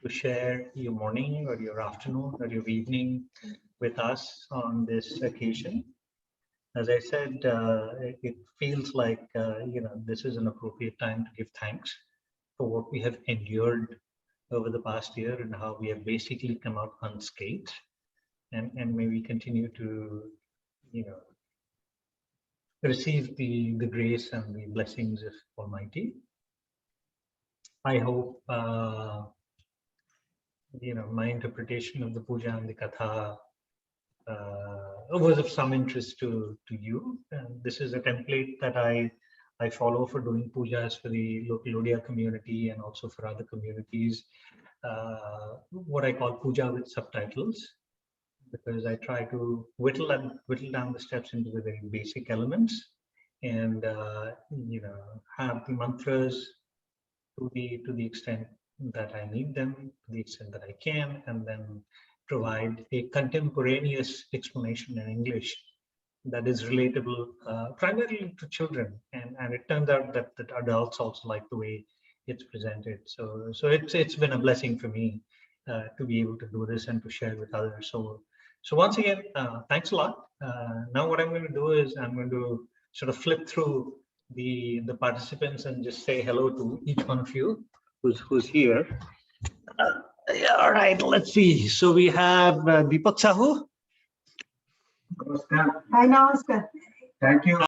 to share your morning or your afternoon or your evening with us on this occasion. As I said, it feels like this is an appropriate time to give thanks for what we have endured over the past year and how we have basically come out unscathed, and may we continue to receive the grace and the blessings of Almighty. I hope my interpretation of the puja and the katha was of some interest to you. And this is a template that I follow for doing pujas for the local Odia community and also for other communities. What I call puja with subtitles, because I try to whittle down the steps into the very basic elements, and have the mantras to the extent that I need them, to the extent that I can, and then provide a contemporaneous explanation in English that is relatable primarily to children, and it turns out that adults also like the way it's presented. So it's been a blessing for me to be able to do this and to share with others. So once again, thanks a lot. Now what I'm going to do is I'm going to sort of flip through the participants and just say hello to each one of you who's here. Yeah, all right, let's see. So we have Deepak Sahu. Namaskar. Hi, Namaskar. Thank you.